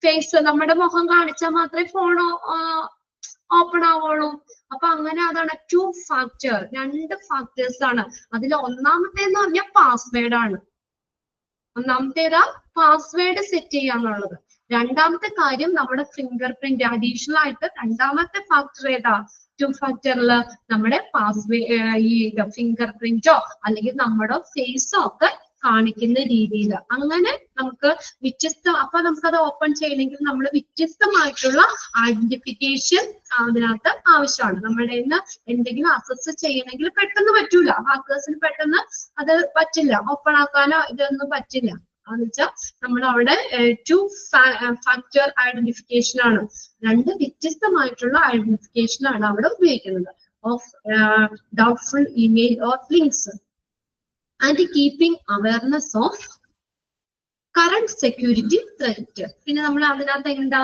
ഫേസ് നമ്മുടെ മുഖം കാണിച്ചാൽ മാത്രമേ ഫോൺ ഓപ്പൺ ആവുള്ളൂ. അപ്പൊ അങ്ങനെ അതാണ് ടു ഫാക്ടർ, രണ്ട് ഫാക്ടേഴ്സ് ആണ്. അതിൽ ഒന്നാമത്തേന്ന് പറഞ്ഞാൽ പാസ്വേഡ് ആണ്. ഒന്നാമത്തേതാ പാസ്വേഡ് സെറ്റ് ചെയ്യാന്നുള്ളത്. രണ്ടാമത്തെ കാര്യം നമ്മുടെ ഫിംഗർ പ്രിന്റ്. അഡീഷണൽ ആയിട്ട് രണ്ടാമത്തെ ഫാക്ടർ ഏതാ? ടു ഫാക്ടറിൽ നമ്മുടെ ഈ ഫിംഗർ പ്രിന്റോ അല്ലെങ്കിൽ നമ്മുടെ ഫേസോ ഒക്കെ കാണിക്കുന്ന രീതിയിൽ അങ്ങനെ നമുക്ക് അപ്പൊ നമുക്കത് ഓപ്പൺ ചെയ്യണമെങ്കിൽ നമ്മൾ വ്യത്യസ്തമായിട്ടുള്ള ഐഡന്റിഫിക്കേഷൻ അതിനകത്ത് ആവശ്യമാണ്. നമ്മുടെ എന്തെങ്കിലും അക്സസ് ചെയ്യണമെങ്കിൽ പെട്ടെന്ന് പറ്റൂല, ഹാക്കേഴ്സിന് പെട്ടെന്ന് അത് പറ്റില്ല, ഓപ്പൺ ആക്കാനോ ഇതൊന്നും പറ്റില്ല. എന്ന് വെച്ചാൽ നമ്മൾ അവിടെ ടു ഫാക്ടർ ഐഡന്റിഫിക്കേഷൻ ആണ്, രണ്ട് വ്യത്യസ്തമായിട്ടുള്ള ഐഡന്റിഫിക്കേഷൻ ആണ് അവിടെ ഉപയോഗിക്കുന്നത്. Of doubtful email or links and keeping awareness of current security threat. പിന്നെ നമ്മൾ അതിനകത്ത് എന്താ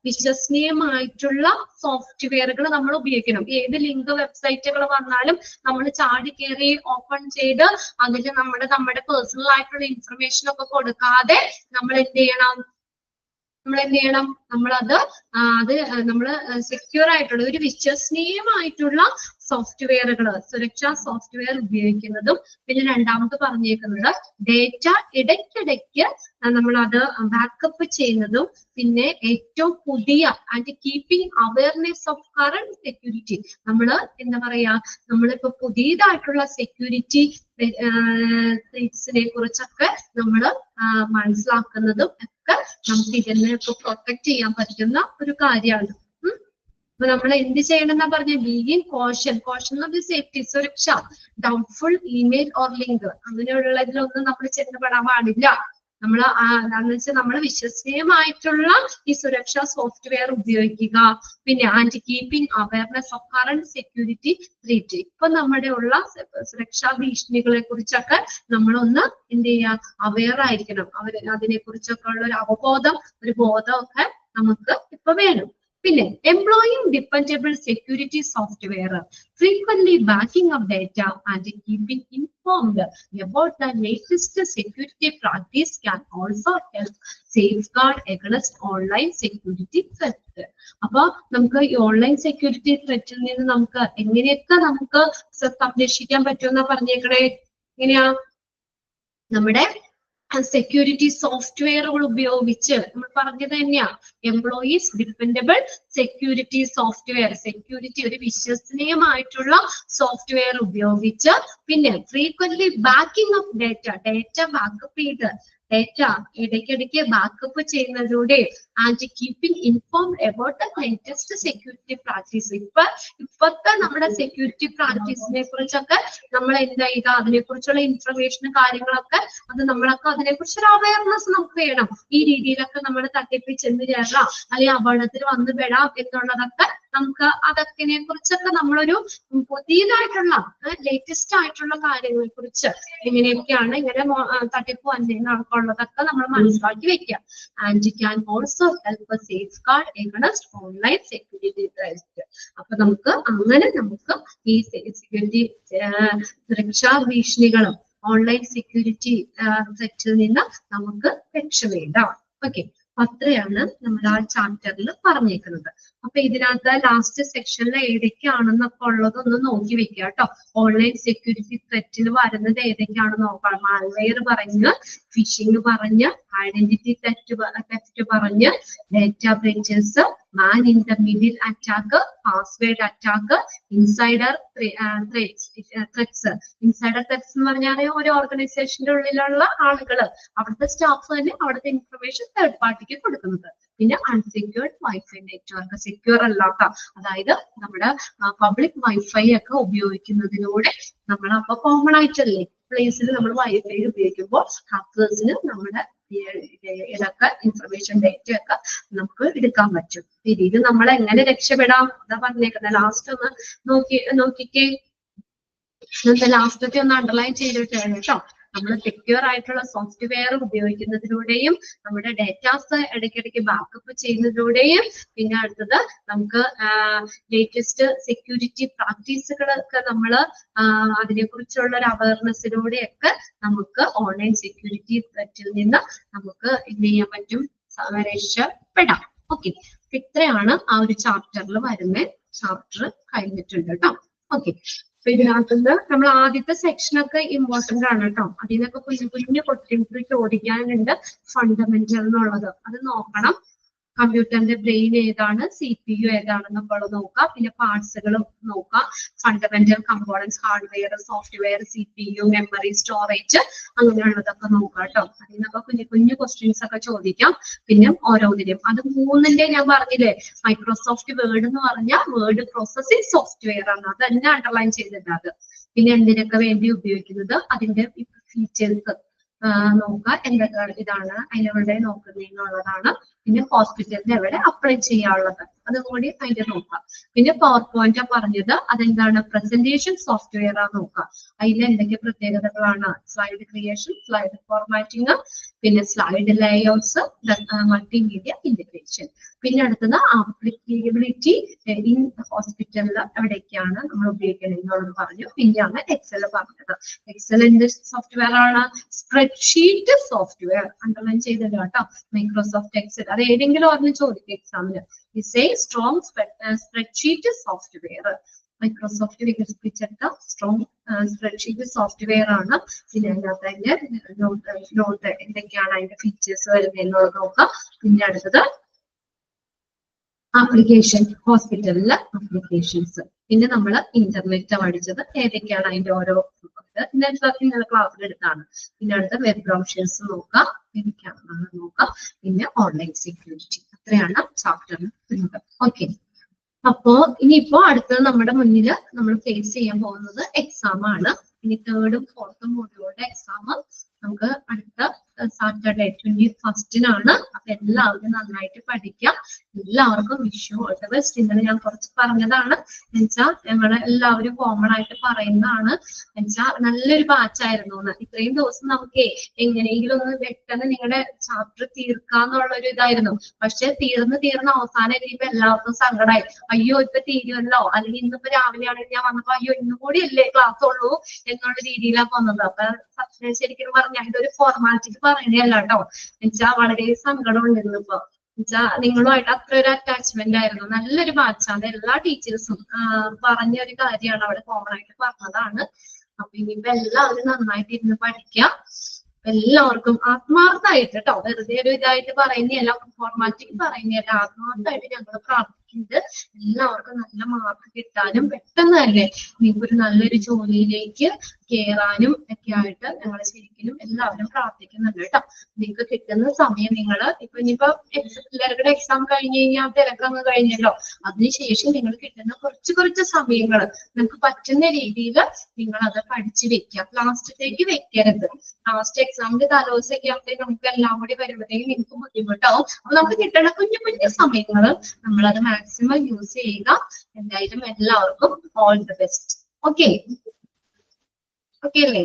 വിശ്വസനീയമായിട്ടുള്ള സോഫ്റ്റ്വെയറുകൾ നമ്മൾ ഉപയോഗിക്കണം. ഏത് ലിങ്ക് വെബ്സൈറ്റുകൾ വന്നാലും നമ്മൾ ചാടി കയറി ഓപ്പൺ ചെയ്ത് അതിൽ നമ്മുടെ പേഴ്സണൽ ആയിട്ടുള്ള ഇൻഫർമേഷൻ ഒക്കെ കൊടുക്കാതെ നമ്മൾ എന്ത് ചെയ്യണം, നമ്മളത് സെക്യൂർ ആയിട്ടുള്ള ഒരു വിശ്വസനീയമായിട്ടുള്ള സോഫ്റ്റ്വെയറുകൾ, സുരക്ഷാ സോഫ്റ്റ്വെയർ ഉപയോഗിക്കുന്നതും. പിന്നെ രണ്ടാമത് പറഞ്ഞേക്കുന്നത് ഡേറ്റ ഇടയ്ക്കിടയ്ക്ക് നമ്മളത് ബാക്കപ്പ് ചെയ്യുന്നതും. പിന്നെ ഏറ്റവും പുതിയ and keeping awareness of current security. എന്താ പറയാ, നമ്മളിപ്പോ പുതിയതായിട്ടുള്ള സെക്യൂരിറ്റി ത്രെറ്റ്സിനെ കുറിച്ചൊക്കെ നമ്മൾ മനസ്സിലാക്കുന്നതും ഒക്കെ നമുക്ക് ഇതിനെ പ്രൊട്ടക്ട് ചെയ്യാൻ പറ്റുന്ന ഒരു കാര്യമാണ്. അപ്പൊ നമ്മൾ എന്ത് ചെയ്യണം എന്നാ പറഞ്ഞ ബീയിങ് കോഷൻ സേഫ്റ്റി സുരക്ഷ, ഡൗട്ട്ഫുൾ ഇമെയിൽ ഓർ ലിങ്ക് അങ്ങനെയുള്ളതിലൊന്നും നമ്മൾ ചെന്നപ്പെടാൻ പാടില്ല. നമ്മൾ എന്താണെന്ന് വെച്ചാൽ നമ്മൾ വിശ്വസനീയമായിട്ടുള്ള ഈ സുരക്ഷാ സോഫ്റ്റ്വെയർ ഉപയോഗിക്കുക. പിന്നെ and keeping awareness of current security threat. ഇപ്പൊ നമ്മുടെ ഉള്ള സുരക്ഷാ ഭീഷണികളെ കുറിച്ചൊക്കെ നമ്മളൊന്ന് എന്ത് ചെയ്യുക, അവെയർ ആയിരിക്കണം. അതിനെ കുറിച്ചൊക്കെ ഉള്ള ഒരു അവബോധം, ഒരു ബോധമൊക്കെ നമുക്ക് ഇപ്പൊ വേണം. പിന്നെ employing dependable security software, frequently backing up data and keeping informed about the latest security practice can also help safeguard against online security threat. അപ്പൊ നമുക്ക് ഈ ഓൺലൈൻ സെക്യൂരിറ്റി ത്രെറ്റിൽ നിന്ന് നമുക്ക് എങ്ങനെയൊക്കെ നമുക്ക് സംരക്ഷിക്കാൻ പറ്റുമെന്നാ പറഞ്ഞേക്കണേ. എങ്ങനെയാ? നമ്മുടെ സെക്യൂരിറ്റി സോഫ്റ്റ്വെയറുകൾ ഉപയോഗിച്ച് നമ്മൾ പറഞ്ഞത് തന്നെയാ, employees dependable security software, security ഒരു വിശ്വസനീയമായിട്ടുള്ള സോഫ്റ്റ്വെയർ ഉപയോഗിച്ച്, പിന്നെ frequently backing of data backup ചെയ്ത്, ഡേറ്റ ഇടയ്ക്കിടയ്ക്ക് ബാക്കപ്പ് ചെയ്യുന്നതിലൂടെ and keeping informed about the latest security practice. ഇപ്പത്തെ നമ്മുടെ സെക്യൂരിറ്റി പ്രാക്ടീസിനെ കുറിച്ചൊക്കെ നമ്മൾ എന്താ ചെയ്യുക, അതിനെ കുറിച്ചുള്ള ഇൻഫർമേഷനും കാര്യങ്ങളൊക്കെ അത് നമ്മളൊക്കെ അതിനെ കുറിച്ചൊരു അവയർനെസ് നമുക്ക് വേണം. ഈ രീതിയിലൊക്കെ നമ്മൾ തട്ടിപ്പിൽ ചെന്ന് ചേരാം, അല്ലെങ്കിൽ അപകടത്തിൽ വന്നു പെടാം എന്നുള്ളതൊക്കെ നമുക്ക് അതൊക്കെ കുറിച്ചൊക്കെ നമ്മളൊരു പുതിയതായിട്ടുള്ള ലേറ്റസ്റ്റ് ആയിട്ടുള്ള കാര്യങ്ങളെ കുറിച്ച് എങ്ങനെയൊക്കെയാണ് ഇങ്ങനെ തട്ടിപ്പ് വന്നതൊക്കെ നമ്മൾ മനസ്സിലാക്കി വെക്കുക. And can also help safe guard against online security threat. അപ്പൊ നമുക്ക് അങ്ങനെ നമുക്ക് ഈ സെക്യൂരിറ്റി സുരക്ഷാ ഭീഷണികളും ഓൺലൈൻ സെക്യൂരിറ്റി ത്രെറ്റിൽ നിന്ന് നമുക്ക് രക്ഷപ്പെടാം. ഓക്കെ, അത്രയാണ് നമ്മൾ ആ ചാപ്റ്ററിൽ പറഞ്ഞേക്കുന്നത്. അപ്പൊ ഇതിനകത്ത് ലാസ്റ്റ് സെക്ഷനിൽ ഏതൊക്കെയാണെന്നൊക്കെ ഉള്ളതൊന്ന് നോക്കി വെക്കുക കേട്ടോ. ഓൺലൈൻ സെക്യൂരിറ്റി ത്രെറ്റിൽ വരുന്നത് ഏതൊക്കെയാണെന്ന് നോക്കണം. മാൽവെയർ പറഞ്ഞ്, ഫിഷിംഗ് പറഞ്ഞ്, ഐഡന്റിറ്റി തെഫ്റ്റ് പറഞ്ഞ്, data breaches, man in the middle attack, password attack, insider threats. Insider threats എന്ന് പറഞ്ഞാൽ ഒരു ഓർഗനൈസേഷന്റെ ഉള്ളിലുള്ള ആളുകൾ, അവിടുത്തെ സ്റ്റാഫ് തന്നെ അവിടുത്തെ ഇൻഫർമേഷൻ തേർഡ് പാർട്ടിക്ക് കൊടുക്കുന്നത്. പിന്നെ അൺസെക്യൂർഡ് വൈഫൈ നെറ്റ്വർക്ക്, സെക്യൂർ അല്ലാത്ത, അതായത് നമ്മുടെ പബ്ലിക് വൈഫൈ ഒക്കെ ഉപയോഗിക്കുന്നതിലൂടെ നമ്മൾ അപ്പൊ കോമൺ ആയിട്ടല്ലേ പ്ലേസിൽ നമ്മൾ വൈഫൈ ഉപയോഗിക്കുമ്പോൾ ഹാക്കേഴ്സിന് നമ്മുടെ ഇതൊക്കെ ഇൻഫർമേഷൻ ഡേറ്റ ഒക്കെ നമുക്ക് എടുക്കാൻ പറ്റും. ഇത് നമ്മൾ എങ്ങനെ രക്ഷപ്പെടാം അതാ പറഞ്ഞേക്കുന്നത്. ലാസ്റ്റ് ഒന്ന് നോക്കിക്കേ, ലാസ്റ്റത്തെ ഒന്ന് അണ്ടർലൈൻ ചെയ്തിട്ടാണ് കേട്ടോ. നമ്മൾ സെക്യൂർ ആയിട്ടുള്ള സോഫ്റ്റ്വെയർ ഉപയോഗിക്കുന്നതിലൂടെയും നമ്മുടെ ഡേറ്റാസ് ഇടയ്ക്കിടയ്ക്ക് ബാക്കപ്പ് ചെയ്യുന്നതിലൂടെയും, പിന്നെ അടുത്തത് നമുക്ക് ലേറ്റസ്റ്റ് സെക്യൂരിറ്റി പ്രാക്ടീസുകളൊക്കെ നമ്മൾ അതിനെ കുറിച്ചുള്ള ഒരു അവയർനെസ്സിലൂടെയൊക്കെ നമുക്ക് ഓൺലൈൻ സെക്യൂരിറ്റി ത്രെറ്റിൽ നിന്ന് നമുക്ക് എന്ത് ചെയ്യാൻ പറ്റും, രക്ഷപ്പെടാം. ഓക്കെ, ഇത്രയാണ് ആ ഒരു ചാപ്റ്ററിൽ വരുന്ന ചാപ്റ്റർ കഴിഞ്ഞിട്ടുണ്ട് കേട്ടോ. ഓക്കെ, അപ്പൊ ഇതിനകത്തുനിന്ന് നമ്മൾ ആദ്യത്തെ സെക്ഷനൊക്കെ ഇമ്പോർട്ടന്റ് ആണ് കേട്ടോ. അതിൽ നിന്നൊക്കെ കുഞ്ഞു ക്വസ്റ്റ്യൻസ് ചോദിക്കാനുണ്ട്. ഫണ്ടമെന്റൽ എന്നുള്ളത് അത് നോക്കണം. കമ്പ്യൂട്ടറിന്റെ ബ്രെയിൻ ഏതാണ്, CPU ഏതാണെന്നൊക്കെ ഉള്ളത് നോക്കാം. പിന്നെ പാർട്സുകൾ നോക്കാം. Fundamental components, hardware, software, CPU, memory, storage, അങ്ങനെയുള്ളതൊക്കെ നോക്കാം കേട്ടോ. അതിൽ നിന്നൊക്കെ കുഞ്ഞു ക്വസ്റ്റ്യൻസ് ഒക്കെ ചോദിക്കാം. പിന്നെ ഓരോന്നിനും അത് മൂന്നിന്റെ ഞാൻ പറഞ്ഞില്ലേ, മൈക്രോസോഫ്റ്റ് വേർഡ് എന്ന് പറഞ്ഞാൽ വേർഡ് പ്രോസസ്സിംഗ് സോഫ്റ്റ്വെയർ ആണ്. അത് തന്നെ അണ്ടർലൈൻ ചെയ്തിട്ടുണ്ട്. അത് പിന്നെ എന്തിനൊക്കെ വേണ്ടി ഉപയോഗിക്കുന്നത്, അതിന്റെ ഫീച്ചേഴ്സ് നോക്കുക, എന്തൊക്കെ ഇതാണ് അതിനെവിടെ നോക്കുന്നതിനുള്ളതാണ്. പിന്നെ ഹോസ്പിറ്റലിൽ എവിടെ അപ്ലൈ ചെയ്യാനുള്ളത് അതും കൂടി അതിന്റെ നോക്കാം. പിന്നെ പവർ പോയിന്റ് പറഞ്ഞത് അതെന്താണ്, പ്രസന്റേഷൻ സോഫ്റ്റ്വെയർ ആ നോക്കാം. അതിൽ എന്തൊക്കെ പ്രത്യേകതകളാണ്, സ്ലൈഡ് ക്രിയേഷൻ, സ്ലൈഡ് ഫോർമാറ്റിംഗ്, പിന്നെ സ്ലൈഡ് ലേഔട്ട്സ്, മൾട്ടിമീഡിയ ഇന്റഗ്രേഷൻ. പിന്നെ അടുത്തത് ആപ്ലിക്കബിലിറ്റി ഇൻ ഹോസ്പിറ്റലിൽ എവിടേക്കാണ് നമ്മൾ ഉപയോഗിക്കുന്നത് എന്നുള്ളത് പറഞ്ഞു. പിന്നെയാണ് എക്സൽ പറഞ്ഞത്. എക്സൽ എന്ത് സോഫ്റ്റ്വെയർ ആണ്, സ്പ്രെഡ്ഷീറ്റ് സോഫ്റ്റ്വെയർ. അണ്ടർലൈൻ ചെയ്തത് കേട്ടോ, മൈക്രോസോഫ്റ്റ് എക്സൽ. അത് ഏതെങ്കിലും ഓർമ്മ ചോദിക്കും എക്സാമിന്. Is A strong spreadsheet software. Microsoft വികസിപ്പിച്ചെടുത്ത സ്ട്രോങ് സ്പ്രെഡ്ഷീറ്റ് സോഫ്റ്റ്വെയർ ആണ്. പിന്നെ അതിനകത്ത് അതിന്റെ നോട്ട് എന്തൊക്കെയാണ് അതിന്റെ ഫീച്ചേഴ്സ് വരുന്നത് എന്നുള്ളത് നോക്കാം. പിന്നെ അടുത്തത് ആപ്ലിക്കേഷൻ, ഹോസ്പിറ്റലിലെ ആപ്ലിക്കേഷൻസ്. പിന്നെ നമ്മൾ ഇന്റർനെറ്റ് പഠിച്ചത് ഏതൊക്കെയാണ് അതിന്റെ ഓരോ ഇന്നലെ ക്ലാസ്സിൽ എടുത്താണ്. പിന്നെ അടുത്ത വെബ് ബ്രൗസേഴ്സ് നോക്കാം, ഏതൊക്കെയാണെന്ന് നോക്കാം. പിന്നെ ഓൺലൈൻ സെക്യൂരിറ്റി. അത്രയാണ് ചാപ്റ്ററിൽ വരുന്നത്. ഓക്കെ. അപ്പോ ഇനിയിപ്പോ അടുത്തത് നമ്മുടെ മുന്നിൽ നമ്മൾ ഫേസ് ചെയ്യാൻ പോകുന്നത് എക്സാം ആണ്. ഇനി 3rd ഉം 4th ഉം മോഡ്യൂളുടെ എക്സാം നമുക്ക് അടുത്ത സാറ്റർഡേ 21st അപ്പൊ എല്ലാവരും നന്നായിട്ട് പഠിക്കാം. എല്ലാവർക്കും വിഷു ഓൾ ദ ബെസ്റ്റ്. ഇന്നലെ ഞാൻ കുറച്ച് പറഞ്ഞതാണ്, എന്നുവെച്ചാൽ ഞങ്ങള് എല്ലാവരും കോമൺ ആയിട്ട് പറയുന്നതാണ്. എന്നുവെച്ചാൽ നല്ലൊരു ബാച്ചായിരുന്നു എന്ന്. ഇത്രയും ദിവസം നമുക്ക് എങ്ങനെയെങ്കിലും ഒന്ന് പെട്ടെന്ന് നിങ്ങളുടെ ചാപ്റ്റർ തീർക്കാന്നുള്ള ഒരു ഇതായിരുന്നു. പക്ഷെ തീർന്ന് അവസാനം എത്തിയപ്പോ എല്ലാവർക്കും സങ്കടമായി. അയ്യോ ഇപ്പൊ തീരുമല്ലോ, അല്ലെങ്കിൽ ഇന്നിപ്പോ രാവിലെ ആണെങ്കിൽ ഞാൻ വന്നപ്പോ അയ്യോ ഇന്നും കൂടി അല്ലേ ക്ലാസ് ഉള്ളൂ എന്നുള്ള രീതിയിലാണ് വന്നത്. അപ്പൊ ശരിക്കും പറഞ്ഞാൽ ഇതൊരു ഫോർമാലിറ്റിക്ക് പറയണല്ല കേട്ടോ. എന്നുവെച്ചാൽ വളരെ സങ്കടം ഉണ്ടായിരുന്നു. ഇപ്പൊ എന്നുവെച്ചാൽ നിങ്ങളുമായിട്ട് അത്ര ഒരു അറ്റാച്ച്മെന്റ് ആയിരുന്നു. നല്ലൊരു ബാച്ചാണ്. എല്ലാ ടീച്ചേഴ്സും പറഞ്ഞ ഒരു കാര്യമാണ്, അവിടെ കോമൺ ആയിട്ട് പറഞ്ഞതാണ്. അപ്പൊ ഇനിയിപ്പോ എല്ലാവരും നന്നായിട്ട് ഇരുന്ന് പഠിക്കാം. എല്ലാവർക്കും ആത്മാർത്ഥമായിട്ട് കേട്ടോ, വെറുതെ ഒരു ഇതായിട്ട് പറയുന്നതല്ല, ഫോർമാറ്റിക്ക് പറയുന്നതല്ല, ആത്മാർത്ഥമായിട്ട് ഞങ്ങൾ പ്രാർത്ഥിക്കുന്നത് എല്ലാവർക്കും നല്ല മാർക്ക് കിട്ടാനും പെട്ടെന്ന് തന്നെ നിങ്ങൾക്ക് ഒരു നല്ലൊരു ജോലിയിലേക്ക് കയറാനും ഒക്കെ ആയിട്ട് ഞങ്ങൾ ശരിക്കും എല്ലാവരും പ്രാർത്ഥിക്കുന്നുണ്ട് കേട്ടോ. നിങ്ങൾക്ക് കിട്ടുന്ന സമയം നിങ്ങൾ ഇനിയിപ്പോ എല്ലാവരുടെ എക്സാം കഴിഞ്ഞ് കഴിഞ്ഞാൽ തിരക്കങ്ങ് കഴിഞ്ഞല്ലോ, അതിനുശേഷം നിങ്ങൾ കിട്ടുന്ന കുറച്ച് സമയങ്ങൾ നിങ്ങൾക്ക് പറ്റുന്ന രീതിയിൽ നിങ്ങൾ അത് പഠിച്ചു വെക്കാം. ലാസ്റ്റത്തേക്ക് വെക്കരുത്. ലാസ്റ്റ് എക്സാമിന്റെ തലേദിവസമൊക്കെ ആകുമ്പോഴത്തേക്ക് നമുക്ക് എല്ലാം കൂടി വരുമ്പോഴത്തേക്കും നിങ്ങൾക്ക് ബുദ്ധിമുട്ടാവും. അപ്പൊ നമുക്ക് കിട്ടുന്ന കുഞ്ഞു സമയങ്ങൾ നമ്മളത് മാക്സിമം യൂസ് ചെയ്യുക. എന്തായാലും എല്ലാവർക്കും ഓൾ ദി ബെസ്റ്റ്. ഓക്കെ അല്ലേ?